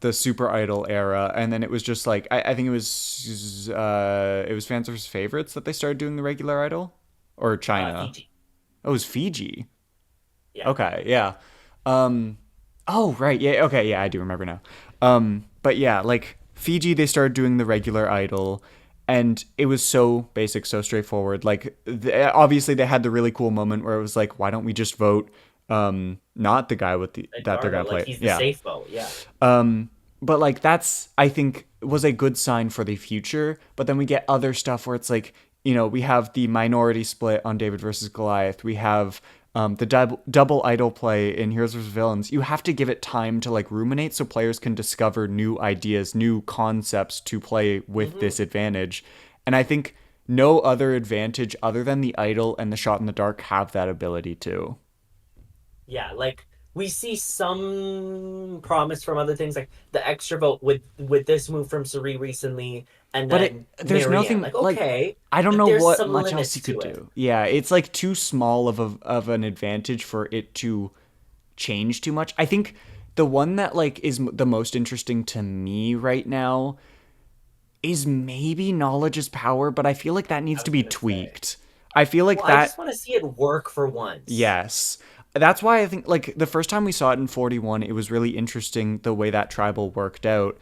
the Super Idol era, and then it was just like I think it was Fans vs Favorites that they started doing the regular idol, or China. Fiji. Oh, it was Fiji. Yeah. Okay, yeah. Oh, right. Yeah, okay, yeah, I do remember now. But yeah, like Fiji, they started doing the regular idol, and it was so basic, so straightforward. Like, obviously, they had the really cool moment where it was like, why don't we just vote not the guy with that they're Eduardo, gonna like play? he's the Yeah. safe vote. Yeah. But like that's I think was a good sign for the future. But then we get other stuff where it's like, we have the minority split on David versus Goliath. We have the double idol play in Heroes vs Villains. You have to give it time to like ruminate so players can discover new ideas, new concepts to play with this advantage. And I think no other advantage other than the idol and the Shot in the Dark have that ability to. Yeah, like we see some promise from other things, like the extra vote with this move from Suri recently, and But then there's Marianne. nothing Like like okay, I don't but know there's what some much else limits you to could it. do. Yeah, it's like too small of an advantage for it to change too much. I think the one that like is the most interesting to me right now is maybe knowledge is power, but I feel like that needs I to was be gonna say. tweaked. I feel like Well, I that just want to see it work for once. yes. That's why I think like the first time we saw it in 41, it was really interesting the way that tribal worked out.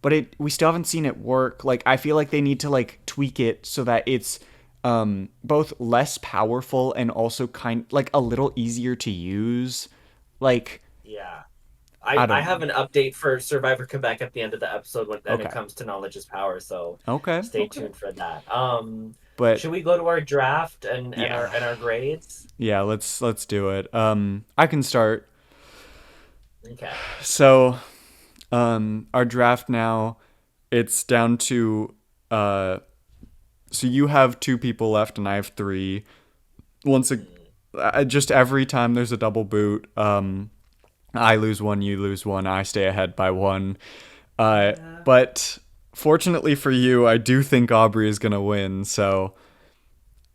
But we still haven't seen it work. Like I feel like they need to like tweak it so that it's both less powerful and also kind like a little easier to use. Like Yeah. I I don't have know. an update for Survivor Quebec at the end of the episode when it Okay. comes to knowledge is power, so Okay. stay Okay. tuned for that. But Should we go to our draft and yeah. our grades? Yeah, let's do it. I can start. Okay. So, our draft now, it's down to so you have two people left and I have three. Just every time there's a double boot, I lose one, you lose one, I stay ahead by one. But fortunately for you, I do think Aubrey is gonna win. So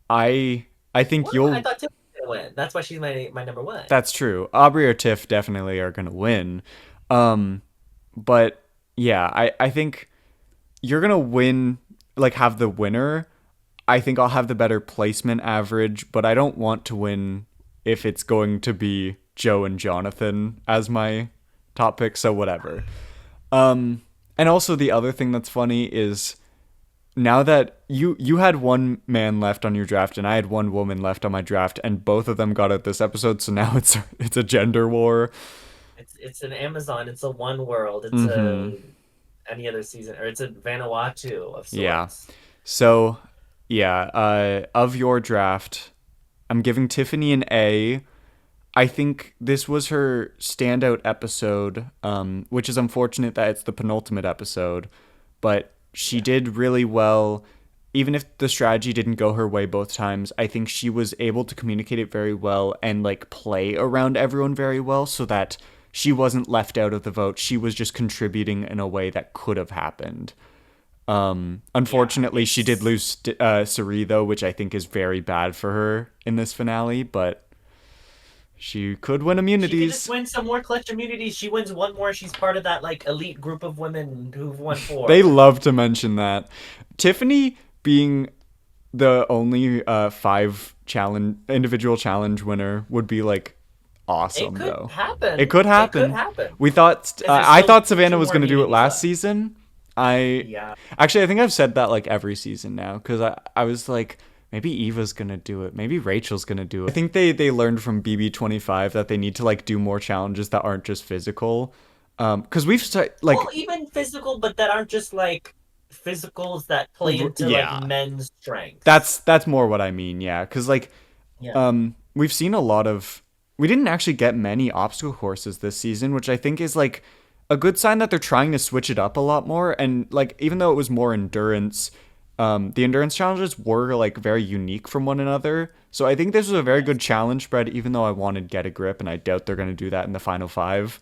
I think Well, I you'll. thought Tiff was gonna win. That's why she's my number one. That's true. Aubrey or Tiff definitely are gonna win. But yeah, I think you're gonna win. Like have the winner. I think I'll have the better placement average, but I don't want to win if it's going to be Joe and Jonathan as my top pick. So whatever. And also the other thing that's funny is now that you had one man left on your draft and I had one woman left on my draft, and both of them got out this episode, so now it's a gender war. It's an Amazon. It's a One World. It's Mm-hmm. a any other season, or it's a Vanuatu of sorts. Yeah. So yeah, of your draft, I'm giving Tiffany an A. I think this was her standout episode, which is unfortunate that it's the penultimate episode, but she did really well. Even if the strategy didn't go her way both times, I think she was able to communicate it very well and like play around everyone very well so that she wasn't left out of the vote. She was just contributing in a way that could have happened. Unfortunately, she did it's lose Suri though, which I think is very bad for her in this finale. But she could win she could just immunities. win some more clutch immunities. She wins one more. She's part of that like elite group of women who've won They four. love to mention that. Tiffany being the only five challenge individual challenge winner would be like It awesome could though. It happen. could It could happen. happen We thought because there's I still thought Savannah two was more going to do it immunities last left. season. I Yeah. actually I think I've said that like every season now cuz I was like maybe Eva's going to do it. Maybe Rachel's going to do it. I think they learned from BB25 that they need to like do more challenges that aren't just physical. Cuz like Well, even physical, but that aren't just like physicals that play into like yeah. men's strengths. That's more what I mean. Yeah, cuz like Yeah. we've seen a lot of we didn't actually get many obstacle courses this season, which I think is like a good sign that they're trying to switch it up a lot more. And like even though it was more endurance, the endurance challenges were like very unique from one another. So I think this was a very good Yes. challenge spread, even though I wanted Get a Grip, and I doubt they're gonna do that in the final five.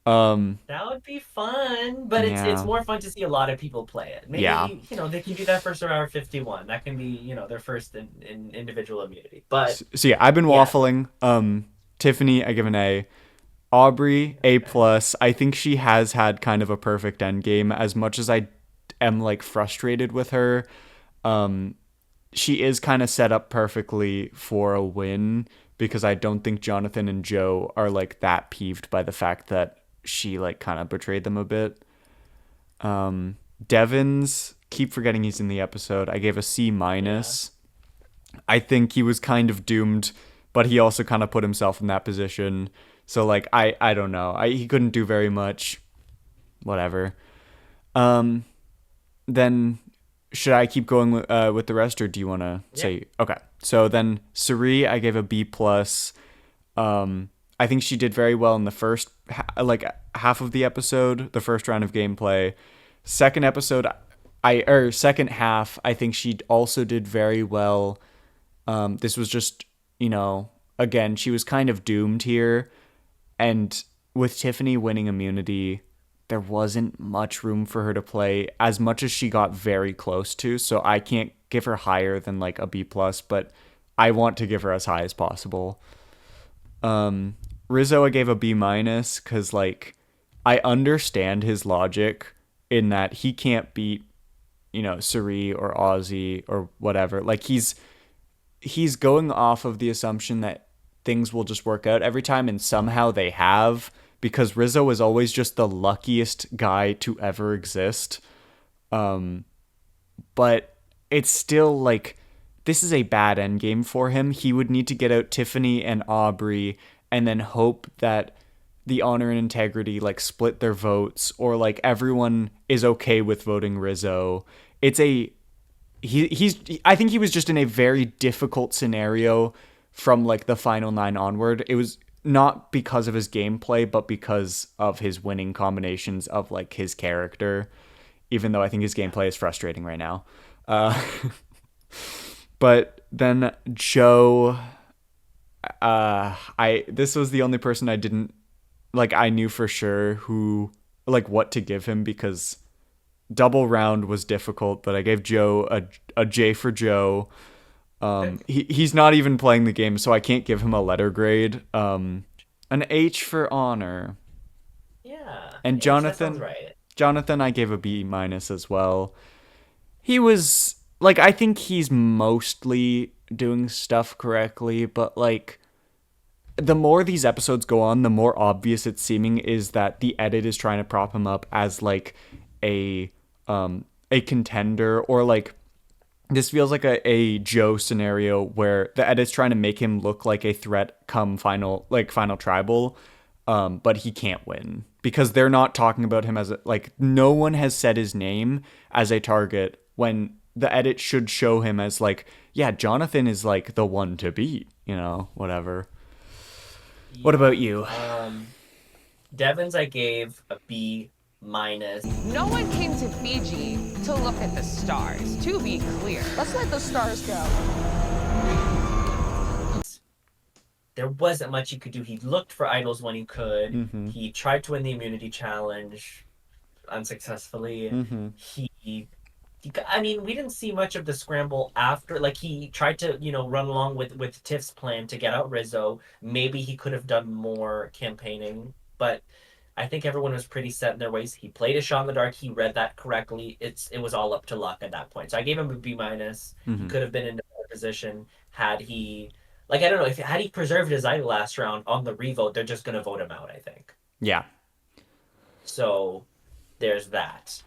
Um, That would be fun, but it's yeah, more fun to see a lot of people play it. yeah. Maybe, they can do that for Survivor 51. That can be, their first in individual immunity. But So yeah, I've been yeah, waffling. Tiffany, I give an A. Aubrey, A okay. plus. I think she has had kind of a perfect end game. As much as I am like frustrated with her, um, she is kind of set up perfectly for a win because I don't think Jonathan and Joe are like that peeved by the fact that she like kind of betrayed them a bit. Devon's keep forgetting he's in the episode. I gave a C Yeah. minus. I think he was kind of doomed, but he also kind of put himself in that position. So like I don't know. He couldn't do very much. Whatever. Um then should I keep going with the rest, or do you want to Yeah. say okay? So then Suri, I gave a B plus. I think she did very well in the first like half of the episode, the first round of gameplay. Second episode, second half, I think she also did very well. This was just again she was kind of doomed here, and with Tiffany winning immunity, there wasn't much room for her to play as much as she got very close to. So I can't give her higher than like a B plus, but I want to give her as high as possible. Rizzo I gave a B minus because like I understand his logic in that he can't beat Suri or Ozzy or whatever. Like he's going off of the assumption that things will just work out every time, and somehow they have, because Rizzo is always just the luckiest guy to ever exist. But it's still like this is a bad end game for him. He would need to get out Tiffany and Aubrey and then hope that the honor and integrity like split their votes, or like everyone is okay with voting Rizzo. It's a he's I think he was just in a very difficult scenario from like the final 9 onward. It was not because of his gameplay, but because of his winning combinations of like his character, even though I think his gameplay is frustrating right now. Uh, but then Joe, I this was the only person I didn't like. I knew for sure who like what to give him because double round was difficult, but I gave Joe a J for Joe. He's not even playing the game, so I can't give him a letter grade. An H for honor. Yeah. And H, that sounds Jonathan, right. Jonathan, I gave a B minus as well. He was like, I think he's mostly doing stuff correctly, but like the more these episodes go on, the more obvious it's seeming is that the edit is trying to prop him up as like a a contender, or like this feels like a Joe scenario where the edit's trying to make him look like a threat come final tribal, but he can't win because they're not talking about him as like no one has said his name as a target when the edit should show him as like, yeah, Jonathan is like the one to beat, whatever. What Yeah. about you? Devon's I gave a B minus. No one came to Fiji to look at the stars, to be clear. Let's let the stars go. There wasn't much he could do. He looked for idols when he could. Mm-hmm. He tried to win the immunity challenge unsuccessfully. Mm-hmm. He I mean, we didn't see much of the scramble after. Like he tried to, run along with Tiff's plan to get out Rizzo. Maybe he could have done more campaigning, but I think everyone was pretty set in their ways. He played a shot in the dark. He read that correctly. It was all up to luck at that point. So I gave him a B minus. He Hmm. could have been in a better position had he, like, I don't know, if had he preserved his idol last round on the revote, they're just gonna vote him out, I think. Yeah. So there's that.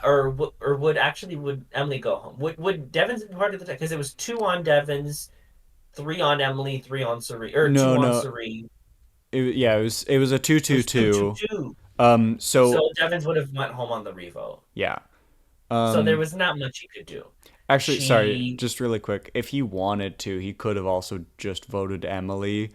Or would Emily go home? Would Devon's be part of the deck? Because it was two on Devon's, three on Emily, three on Suri, or No, two on no. Suri. Yeah, it was a two It two was two two two. two. So So Devon's would have went home on the revote. yeah. So there Um, was not much he could do. Actually, sorry, She, just really quick. If he wanted to, he could have also just voted Emily,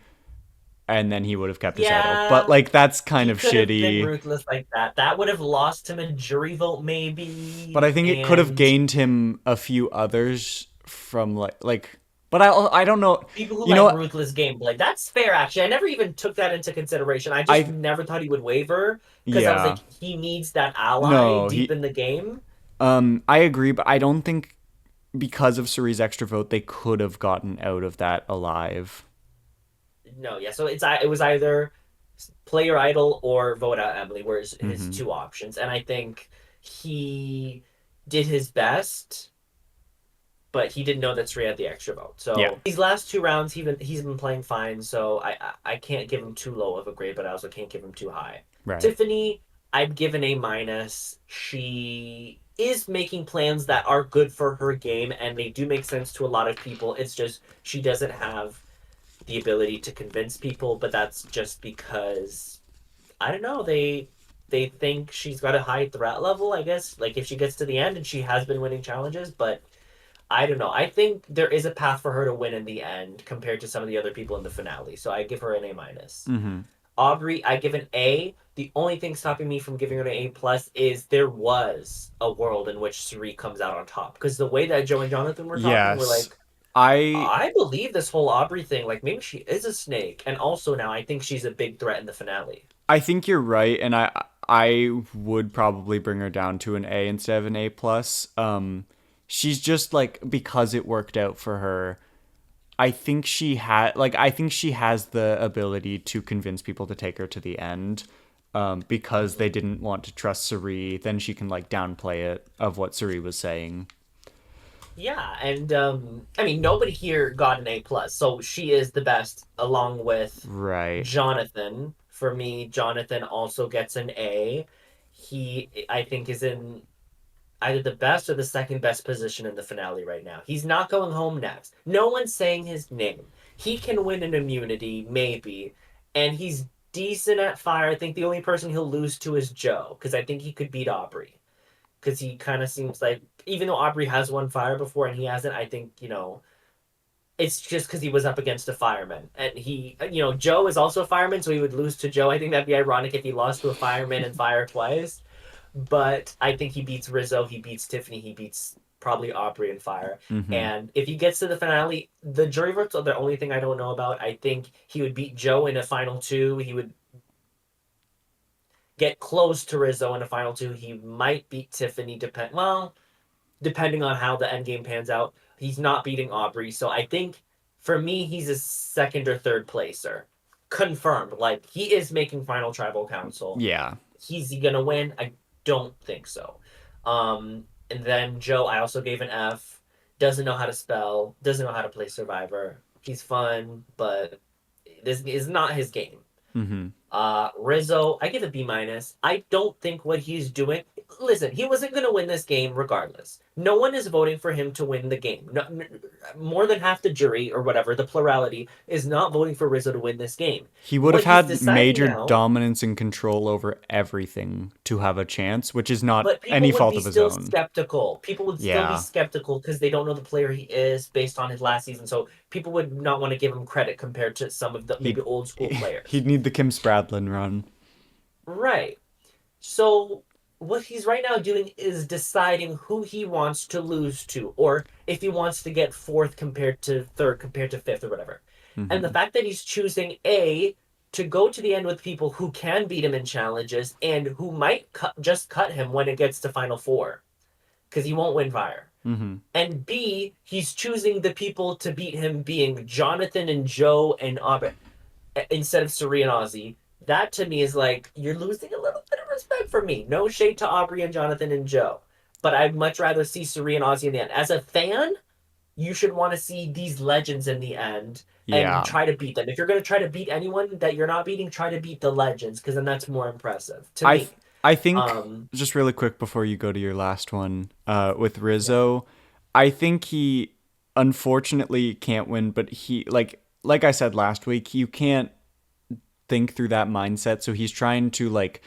and then he would have kept his idol. But yeah, like, that's kind he of could have been shitty. ruthless like that. That would have lost him a jury vote, But maybe. I think it could have And gained him a few others from like. But I don't know. people who You know like what? ruthless gameplay, that's fair, actually. I never even took that into consideration. I just I never thought he would waver because I was Yeah. like, he needs that ally No, deep he in the game. I agree, but I don't think because of Suri's extra vote they could have gotten out of that alive. No, yeah. So it was either play your idol or vote out Emily, were his Hmm. two options. And I think he did his best, but he didn't know that Sri had the extra vote. Yeah. So these last two rounds, he's been playing fine. So I can't give him too low of a grade, but I also can't give him too high. Right. Tiffany, I'd give an A minus. She is making plans that are good for her game, and they do make sense to a lot of people. It's just she doesn't have the ability to convince people, but that's just because I don't know, they think she's got a high threat level, I guess. Like if she gets to the end and she has been winning challenges, but I don't know. I think there is a path for her to win in the end compared to some of the other people in the finale. So I give her an A minus. Hmm. Aubrey, I give an A. The only thing stopping me from giving her an A plus is there was a world in which Suri comes out on top. Because the way that Joe and Jonathan were talking, were Yes. like, I I believe this whole Aubrey thing. Like maybe she is a snake, and also now I think she's a big threat in the finale. I think you're right, and I would probably bring her down to an A instead of an A plus. She's just like because it worked out for her. I think she has the ability to convince people to take her to the end. Because they didn't want to trust Suri, then she can like downplay it of what Suri was saying. Yeah, and I mean nobody here got an A plus, so she is the best, along with Right. Jonathan. For me, Jonathan also gets an A. He, I think, is in either the best or the second best position in the finale right now. He's not going home next. No one's saying his name. He can win an immunity, maybe, and he's decent at fire. I think the only person he'll lose to is Joe, because I think he could beat Aubrey. Because he kind of seems like, even though Aubrey has won fire before and he hasn't, I think, it's just because he was up against a fireman. And Joe is also a fireman, so he would lose to Joe. I think that'd be ironic if he lost to a fireman and fire twice. But I think he beats Rizzo, he beats Tiffany, he beats probably Aubrey and fire. Mm-hmm. And if he gets to the finale, the jury votes are the only thing I don't know about. I think he would beat Joe in a final two. He would get close to Rizzo in a final two. He might beat Tiffany, depending on how the end game pans out. He's not beating Aubrey, so I think for me he's a second or third placer. Confirmed. Like he is making final tribal council. Yeah. He's he gonna win? I don't think so. And then Joe, I also gave an F. Doesn't know how to spell. Doesn't know how to play Survivor. He's fun, but this is not his game. Mm-hmm. Rizzo, I give a B minus. I don't think what he's doing. Listen, he wasn't going to win this game regardless. No one is voting for him to win the game. No, more than half the jury or whatever, the plurality is not voting for Rizzo to win this game. He would have What he's had deciding major now, dominance and control over everything to have a chance, which is not but people any would fault be of his still own. skeptical. People would still be Yeah. skeptical because they don't know the player he is based on his last season. So people would not want to give him credit compared to some of the maybe He'd old school players. he'd need the Kim Spradlin run. Right. So what he's right now doing is deciding who he wants to lose to, or if he wants to get fourth compared to third compared to fifth or whatever. And the Mm-hmm. fact that he's choosing A to go to the end with people who can beat him in challenges and who might just cut him when it gets to final four. because he won't win fire. Mm-hmm. And B, he's choosing the people to beat him being Jonathan and Joe and Aubrey instead of Suri and Ozzy. That to me is like, you're losing a little bit of respect for me. No shade to Aubrey and Jonathan and Joe. But I'd much rather see Suri and Ozzy in the end. As a fan, you should want to see these legends in the end and Yeah. try to beat them. If you're going to try to beat anyone that you're not beating, try to beat the legends because then that's more impressive to I me. th- I think Um, just really quick before you go to your last one, with yeah. Rizzo, I think he unfortunately can't win, but he like I said last week, you can't think through that mindset, so he's trying to like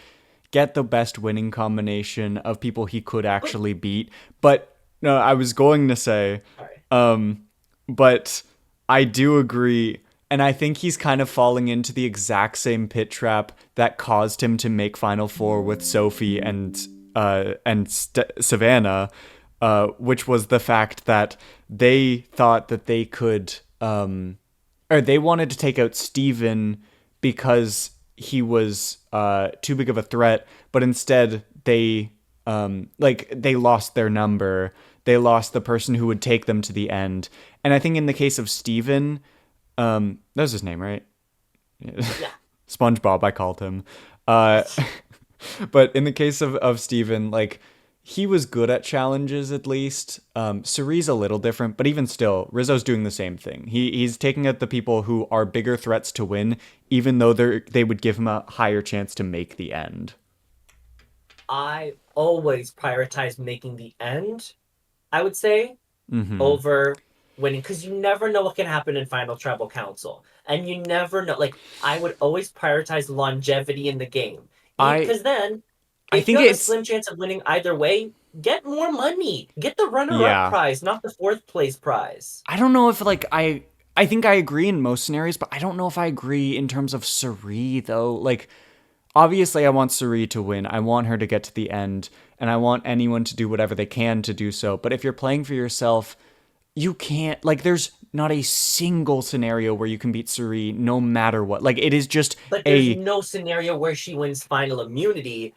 get the best winning combination of people he could But, actually beat. But no, I was going to say, sorry. um, but I do agree. And I think he's kind of falling into the exact same pit trap that caused him to make Final Four with Sophie and Savannah, which was the fact that they thought that they could, or they wanted to take out Steven because he was too big of a threat, but instead they lost their number. They lost the person who would take them to the end. And I think in the case of Steven, that was his name, right? Yeah. SpongeBob, I called him. Uh, but in the case of Steven, like, he was good at challenges at least. Cerise's a little different, but even still, Rizzo's doing the same thing. He's taking out the people who are bigger threats to win, even though they would give him a higher chance to make the end. I always prioritize making the end, I would say, Mm-hmm. over winning because you never know what can happen in Final Tribal Council. And you never know. Like, I would always prioritize longevity in the game. I Because then, I if you think have a it's slim chance of winning either way, get more money. Get the runner up yeah. prize, not the fourth place prize. I don't know if like I think I agree in most scenarios, but I don't know if I agree in terms of Cerie though. Like obviously I want Cerie to win. I want her to get to the end and I want anyone to do whatever they can to do so. But if you're playing for yourself, you can't like there's not a single scenario where you can beat Cerie no matter what. Like it is just But there's a no scenario where she wins final immunity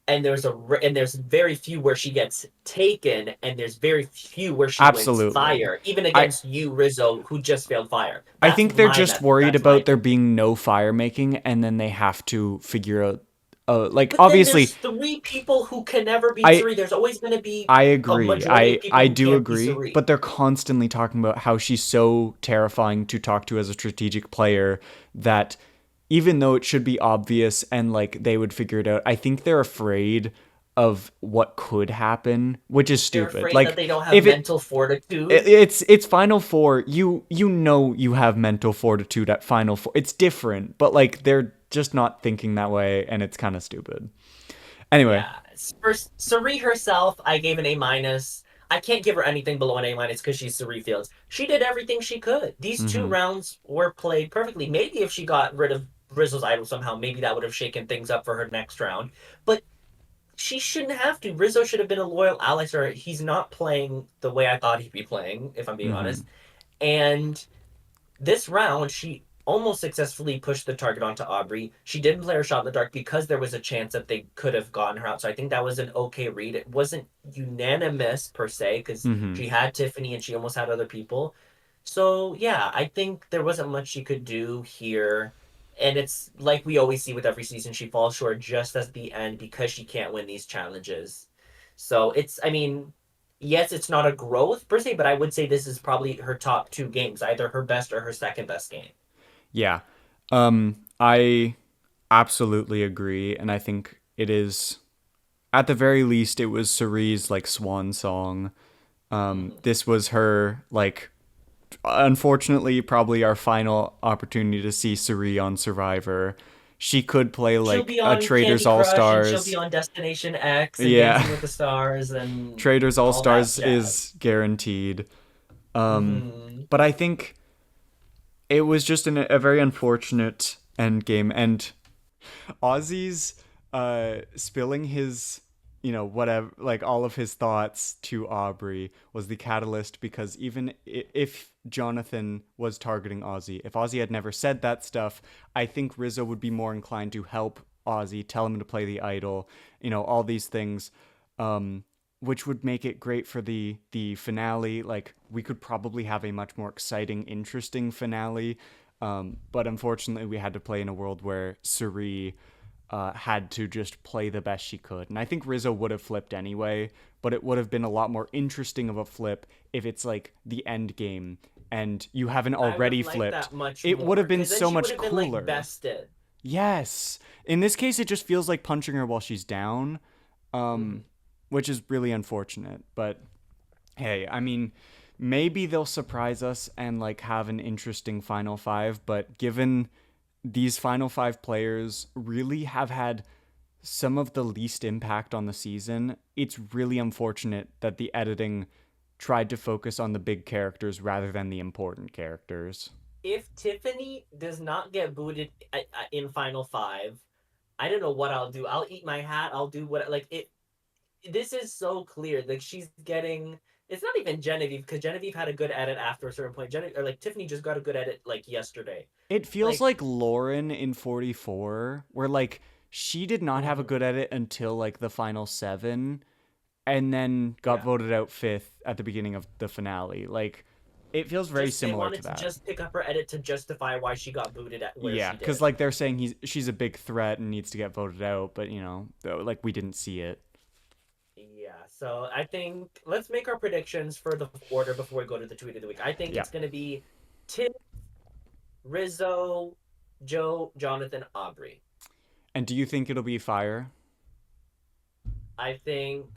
and there's very few where she gets taken, and there's very few where she wins absolutely. fire, even I against you, Rizzo, who just failed fire. I That's think they're my just method. worried That's my about there opinion. being no fire making and then they have to figure out like But then obviously there's three people who can never beat I Suri. There's always going to be I a agree. majority of people I who do can't be agree, Suri. but they're constantly talking about how she's so terrifying to talk to as a strategic player that even though it should be obvious and like they would figure it out, I think they're afraid of what could happen, which is They're stupid. afraid that Like they don't have if mental fortitude. it's Final Four, you know you have mental fortitude at Final Four. It's different, but like they're just not thinking that way and it's kind of stupid. Anyway, Yeah. First, Suri herself, I gave an A minus. I can't give her anything below an A minus because she's Suri Fields. She did everything she could. These two mhm. rounds were played perfectly. Maybe if she got rid of Rizzo's idol somehow, maybe that would have shaken things up for her next round. But she shouldn't have to. Rizzo should have been a loyal ally to her. He's not playing the way I thought he'd be playing, if I'm being Mhm. honest. And this round, she almost successfully pushed the target onto Aubrey. She didn't play her shot in the dark because there was a chance that they could have gotten her out. So I think that was an okay read. It wasn't unanimous per se because Mhm. she had Tiffany and she almost had other people. So yeah, I think there wasn't much she could do here. And it's like we always see with every season, she falls short just at the end because she can't win these challenges. So I mean, yes, it's not a growth per se, but I would say this is probably her top two games, either her best or her second best game. Yeah. I absolutely agree, and I think it is at the very least it was Cerie's like swan song. Mhm. This was her like unfortunately probably our final opportunity to see Cerie on Survivor. She could play She'll like be a on Traders Candy All Crush and she'll be Stars. on Destination X and Yeah. Dancing with the Stars and Traders All all that Stars jazz. is guaranteed. Hmm. But I think it was just a very unfortunate end game and Ozzy's spilling his whatever like all of his thoughts to Aubrey was the catalyst because even if Jonathan was targeting Ozzy, if Ozzy had never said that stuff, I think Rizzo would be more inclined to help Ozzy, tell him to play the idol, all these things. which would make it great for the finale. Like, we could probably have a much more exciting, interesting finale. But unfortunately, we had to play in a world where Suri had to just play the best she could. And I think Rizzo would have flipped anyway, but it would have been a lot more interesting of a flip if it's like the end game and you haven't already flipped. That much It more, would have been 'cause then so she much would have been, cooler. like, bested. Yes. In this case, it just feels like punching her while she's down, which is really unfortunate. But hey, I mean, maybe they'll surprise us and like have an interesting final five. But given these final five players really have had some of the least impact on the season, it's really unfortunate that the editing tried to focus on the big characters rather than the important characters. If Tiffany does not get booted in Final Five, I don't know what I'll do. I'll eat my hat. I'll do what, like, it. This is so clear. Like, she's getting. It's not even Genevieve, because Genevieve had a good edit after a certain point. Tiffany just got a good edit like yesterday. It feels like Lauren in 44, where like she did not have a good edit until like the final 7, and then got voted out 5th at the beginning of the finale. Like, it feels very similar to that. They wanted to just pick up her edit to justify why she got booted at where she did. Because like they're saying she's a big threat and needs to get voted out, but you know, like we didn't see it. Yeah, so I think let's make our predictions for the order before we go to the tweet of the week. I think it's going to be Tim, Rizzo, Joe, Jonathan, Aubrey. And do you think it'll be Fire? I think,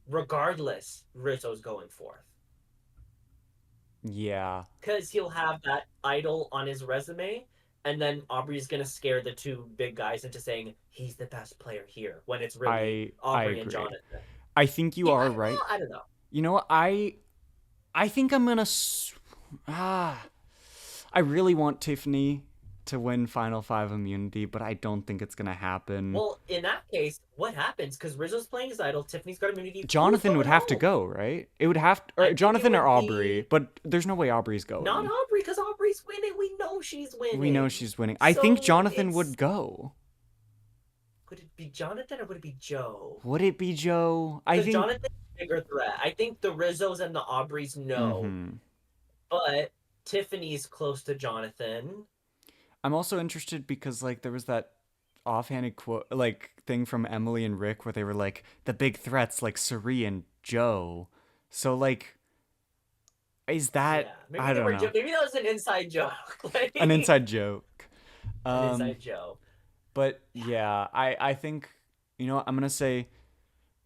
regardless, Rizzo's going 4th. Yeah. Because he'll have that idol on his resume, and then Aubrey's going to scare the two big guys into saying he's the best player here, when it's really Aubrey and Jonathan. I think you are right. I don't know. You know what? I think I'm going to... I really want Tiffany to win Final 5 immunity, but I don't think it's going to happen. Well, in that case, what happens? Because Rizzo's playing his idol, Tiffany's got immunity. Jonathan would have to go, right? It would have to, or Jonathan or Aubrey, but there's no way Aubrey's going. Not Aubrey, because Aubrey's winning. We know she's winning. I think Jonathan would go. Would it be Jonathan or would it be Joe? Would it be Joe? I think Jonathan's a bigger threat. I think the Rizzos and the Aubreys no. But Tiffany's close to Jonathan. I'm also interested because like there was that offhanded quote like thing from Emily and Rick where they were like the big threats like Suri and Joe. So like is that I don't know. Maybe that was an inside joke. Like, an inside joke. An inside joke. But yeah, I think, you know what, I'm gonna say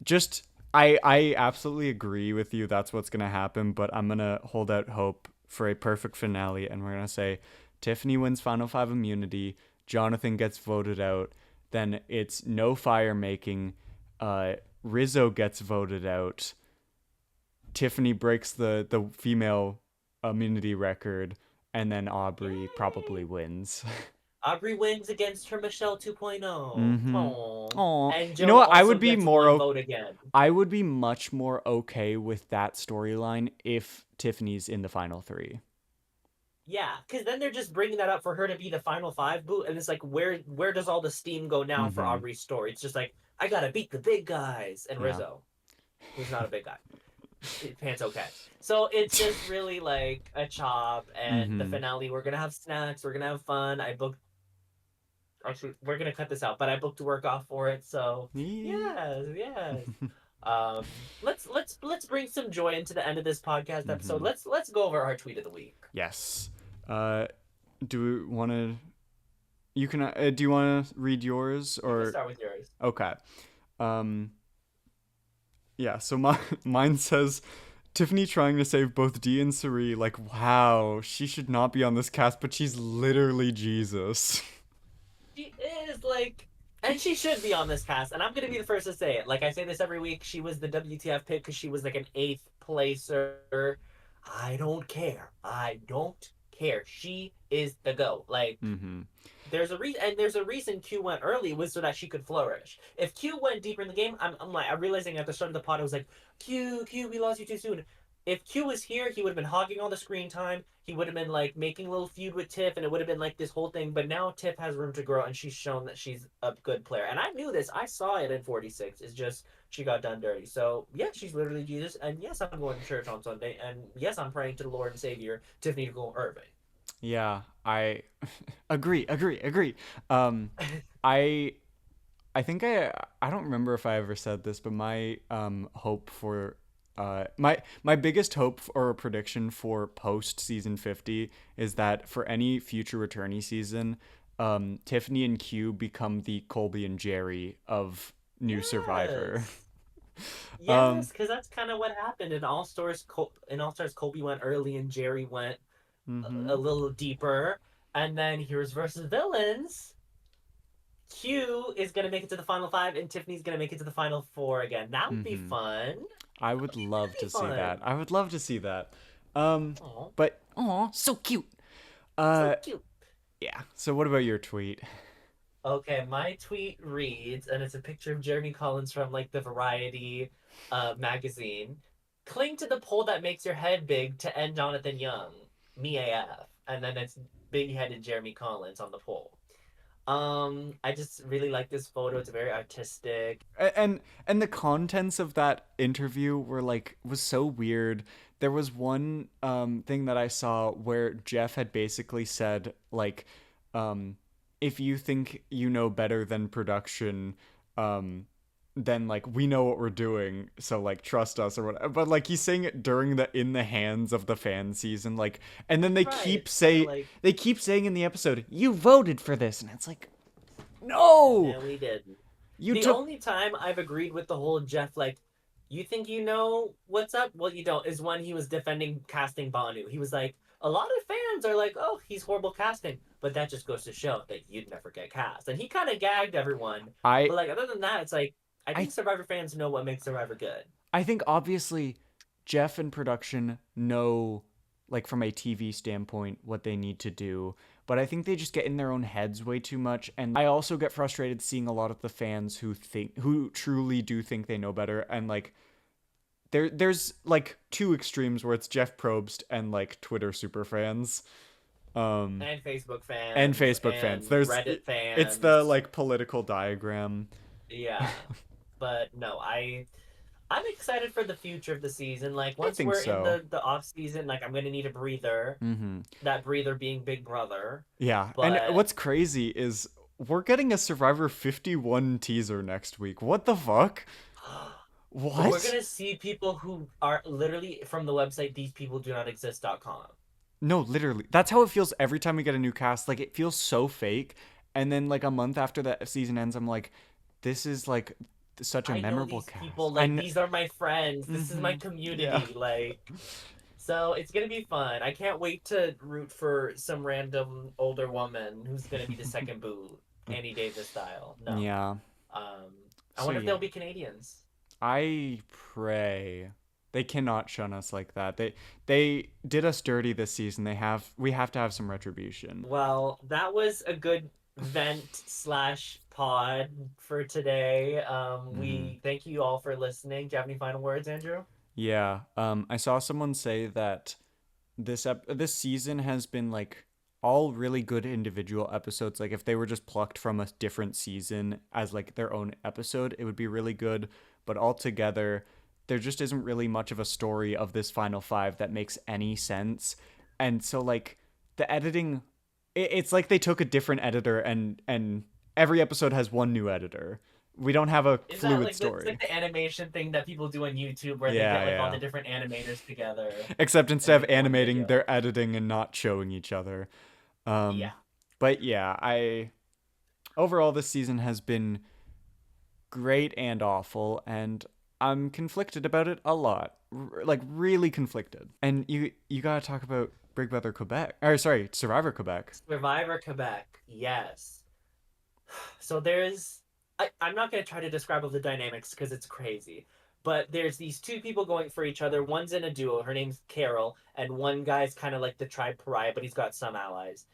just I absolutely agree with you, that's what's gonna happen, but I'm gonna hold out hope for a perfect finale, and we're gonna say Tiffany wins Final 5 immunity, Jonathan gets voted out, then it's no fire making, Rizzo gets voted out, Tiffany breaks the female immunity record, and then Aubrey probably wins. Aubrey wins against her Michelle 2.0. Aww. And Joe, you know what? I would be vote again. I would be much more okay with that storyline if Tiffany's in the final 3. Yeah, because then they're just bringing that up for her to be the Final 5 boot, and it's like, where does all the steam go now for Aubrey's story? It's just like, I gotta beat the big guys, and Rizzo, who's not a big guy. Pants okay. So it's just really like a chop, and the finale, we're gonna have snacks, we're gonna have fun. Actually, we're gonna cut this out, but I booked work off for it, so yes. Let's bring some joy into the end of this podcast episode. Let's go over our tweet of the week. Yes. Do we want to? You can. Do you want to read yours or? You can start with yours. Okay. Yeah. So mine says, Tiffany trying to save both Dee and Suri. Like, wow, she should not be on this cast, but she's literally Jesus. She is like, and she should be on this cast. And I'm gonna be the first to say it. Like I say this every week. She was the WTF pick because she was like an 8th placer. I don't care. She is the GOAT. Like, there's a reason, and there's a reason Q went early was so that she could flourish. If Q went deeper in the game, I'm realizing at the start of the pod, I was like, Q, we lost you too soon. if Q was here, he would have been hogging all the screen time. He would have been like making a little feud with Tiff, and it would have been like this whole thing. But now Tiff has room to grow, and she's shown that she's a good player. And I knew this. I saw it in 46. It's just she got done dirty. So yeah, she's literally Jesus. And yes, I'm going to church on Sunday. And yes, I'm praying to the Lord and Savior, Tiffany Nicole Irving. Yeah, I agree. Um, I I think I don't remember if I ever said this, but my hope for my biggest hope or prediction for post season 50 is that for any future returnee season, Tiffany and Q become the Colby and Jerry of new Survivor. Yes. um Yes, because that's kind of what happened in All Stars. In All Stars, Colby went early and Jerry went a mhm little deeper. And then Heroes versus Villains. Q is gonna make it to the final five, and Tiffany's gonna make it to the final four again. That would be mhm fun. I That would would be love really to see that. fun. I would love to see that. Um Oh, but oh, so cute. so Uh cute. yeah. So what about your tweet? Okay, my tweet reads, and it's a picture of Jeremy Collins from like the Variety magazine. Cling to the pole that makes your head big to end Jonathan Young. Me AF. And then it's big headed Jeremy Collins on the pole. I just really like this photo. It's very artistic. And the contents of that interview were like was so weird. There was one thing that I saw where Jeff had basically said like um if you think you know better than production, um then like we know what we're doing, so like trust us or whatever. But like he's saying it during the in the hands of the fan season, like, and then Right. It's kind of like, they keep saying in the episode, you voted for this, and it's like, no, yeah, we didn't. you The took. only time I've agreed with the whole Jeff, like, you think you know what's up? Well, you don't, is when he was defending casting Banu. He was like, a lot of fans are like, oh, he's horrible casting. But that just goes to show that you'd never get cast. And he kind of gagged everyone. I But, like, other than that, it's like, I I think Survivor fans know what makes Survivor good. I think obviously Jeff and production know, like from a TV standpoint, what they need to do. But I think they just get in their own heads way too much. And I also get frustrated seeing a lot of the fans who truly do think they know better. And like there's like two extremes where it's Jeff Probst and like Twitter super fans. Um And Facebook and fans, Facebook fans. and There's Reddit it's the fans. like political diagram. Yeah. But no, I'm excited for the future of the season. Like I once think we're in so. the off season, like I'm gonna need a breather. Mhm. That breather being Big Brother. Yeah, and But what's crazy is we're getting a Survivor 51 teaser next week. What the fuck? we're What? gonna see people who are literally from the website these people do not exist.com. No, literally. That's how it feels every time we get a new cast. Like it feels so fake. And then like a month after that season ends, I'm like, this is like such a I know memorable these people, cast. like these are my friends. This is my Yeah. community. Like so it's gonna be fun. I can't wait to root for some random older woman who's gonna be the second boo, Annie Davis style. No. Yeah. Um I So wonder if yeah. they'll be Canadians. I pray they cannot shun us like that. They did us dirty this season. We have to have some retribution. Well, that was a good vent slash pod for today. Mhm. We thank you all for listening. Do you have any final words, Andrew? Yeah. I saw someone say that this season has been like all really good individual episodes. Like if they were just plucked from a different season as like their own episode, it would be really good. But altogether, there just isn't really much of a story of this final five that makes any sense. And so like the editing, it's like they took a different editor and every episode has one new editor. We don't have a Is that fluid like it's story. like the animation thing that people do on YouTube where they Yeah, get like all yeah. the different animators together Except and instead of make one animating, video? they're editing and not showing each other. Um, Yeah. but yeah, I overall this season has been great and awful, and I'm conflicted about it a lot, like really conflicted. And you gotta talk about Big Brother Quebec, or sorry, Survivor Quebec. Survivor Quebec. Yes. So I'm not going to try to describe all the dynamics because it's crazy. But there's these two people going for each other. One's in a duo. Her name's Carol, and one guy's kind of like the tribe pariah, but he's got some allies.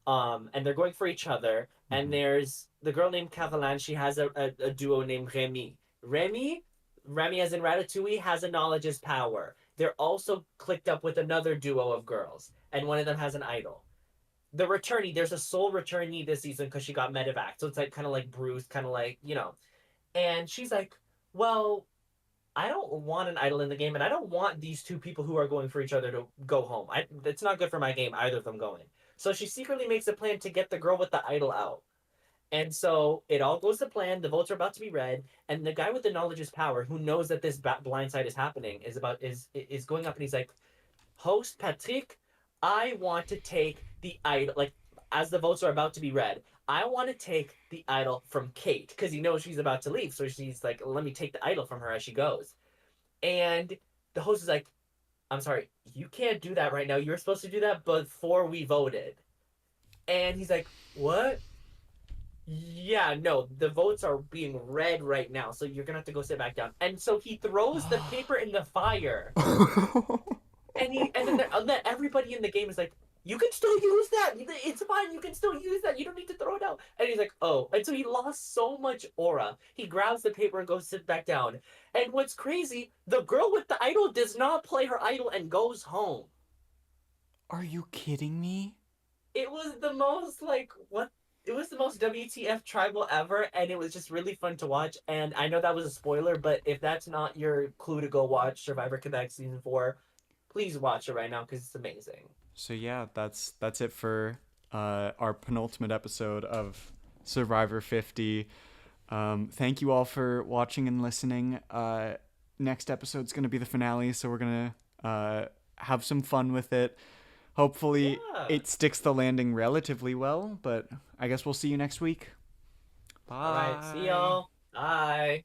And they're going for each other. And Hmm. there's the girl named Caroline. She has a duo named Remy. Remy, as in Ratatouille, has a knowledge is power. they're also clicked up with another duo of girls, and one of them has an idol. The returnee, there's a sole returnee this season because she got medevac, so it's like kind of like bruised, kind of like, you know. And she's like, well, I don't want an idol in the game, and I don't want these two people who are going for each other to go home. It's not good for my game, either of them going. So she secretly makes a plan to get the girl with the idol out. And so it all goes to plan. The votes are about to be read, and the guy with the knowledge is power, who knows that this blind side is happening, is going up, and he's like, "Host Patrick, I want to take the idol. Like, as the votes are about to be read, I want to take the idol from Kate because he knows she's about to leave. So she's like, let me take the idol from her as she goes." And the host is like, "I'm sorry, you can't do that right now. You were supposed to do that before we voted." And he's like, "What?" "Yeah, no, the votes are being read right now, so you're gonna have to go sit back down." And so he throws the paper in the fire, and then everybody in the game is like, "You can still use that. It's fine. You can still use that. You don't need to throw it out." And he's like, "Oh," and so he lost so much aura. He grabs the paper and goes sit back down. And what's crazy, the girl with the idol does not play her idol and goes home. Are you kidding me? It was the most like what it was the most WTF tribal ever, and it was just really fun to watch. And I know that was a spoiler, but if that's not your clue to go watch Survivor Quebec season 4, please watch it right now because it's amazing. So yeah, that's it for our penultimate episode of Survivor 50. Thank you all for watching and listening. Next episode's going to be the finale, so we're going to have some fun with it. Hopefully Yeah. it sticks the landing relatively well, but I guess we'll see you next week. Bye. All right, see y'all. Bye.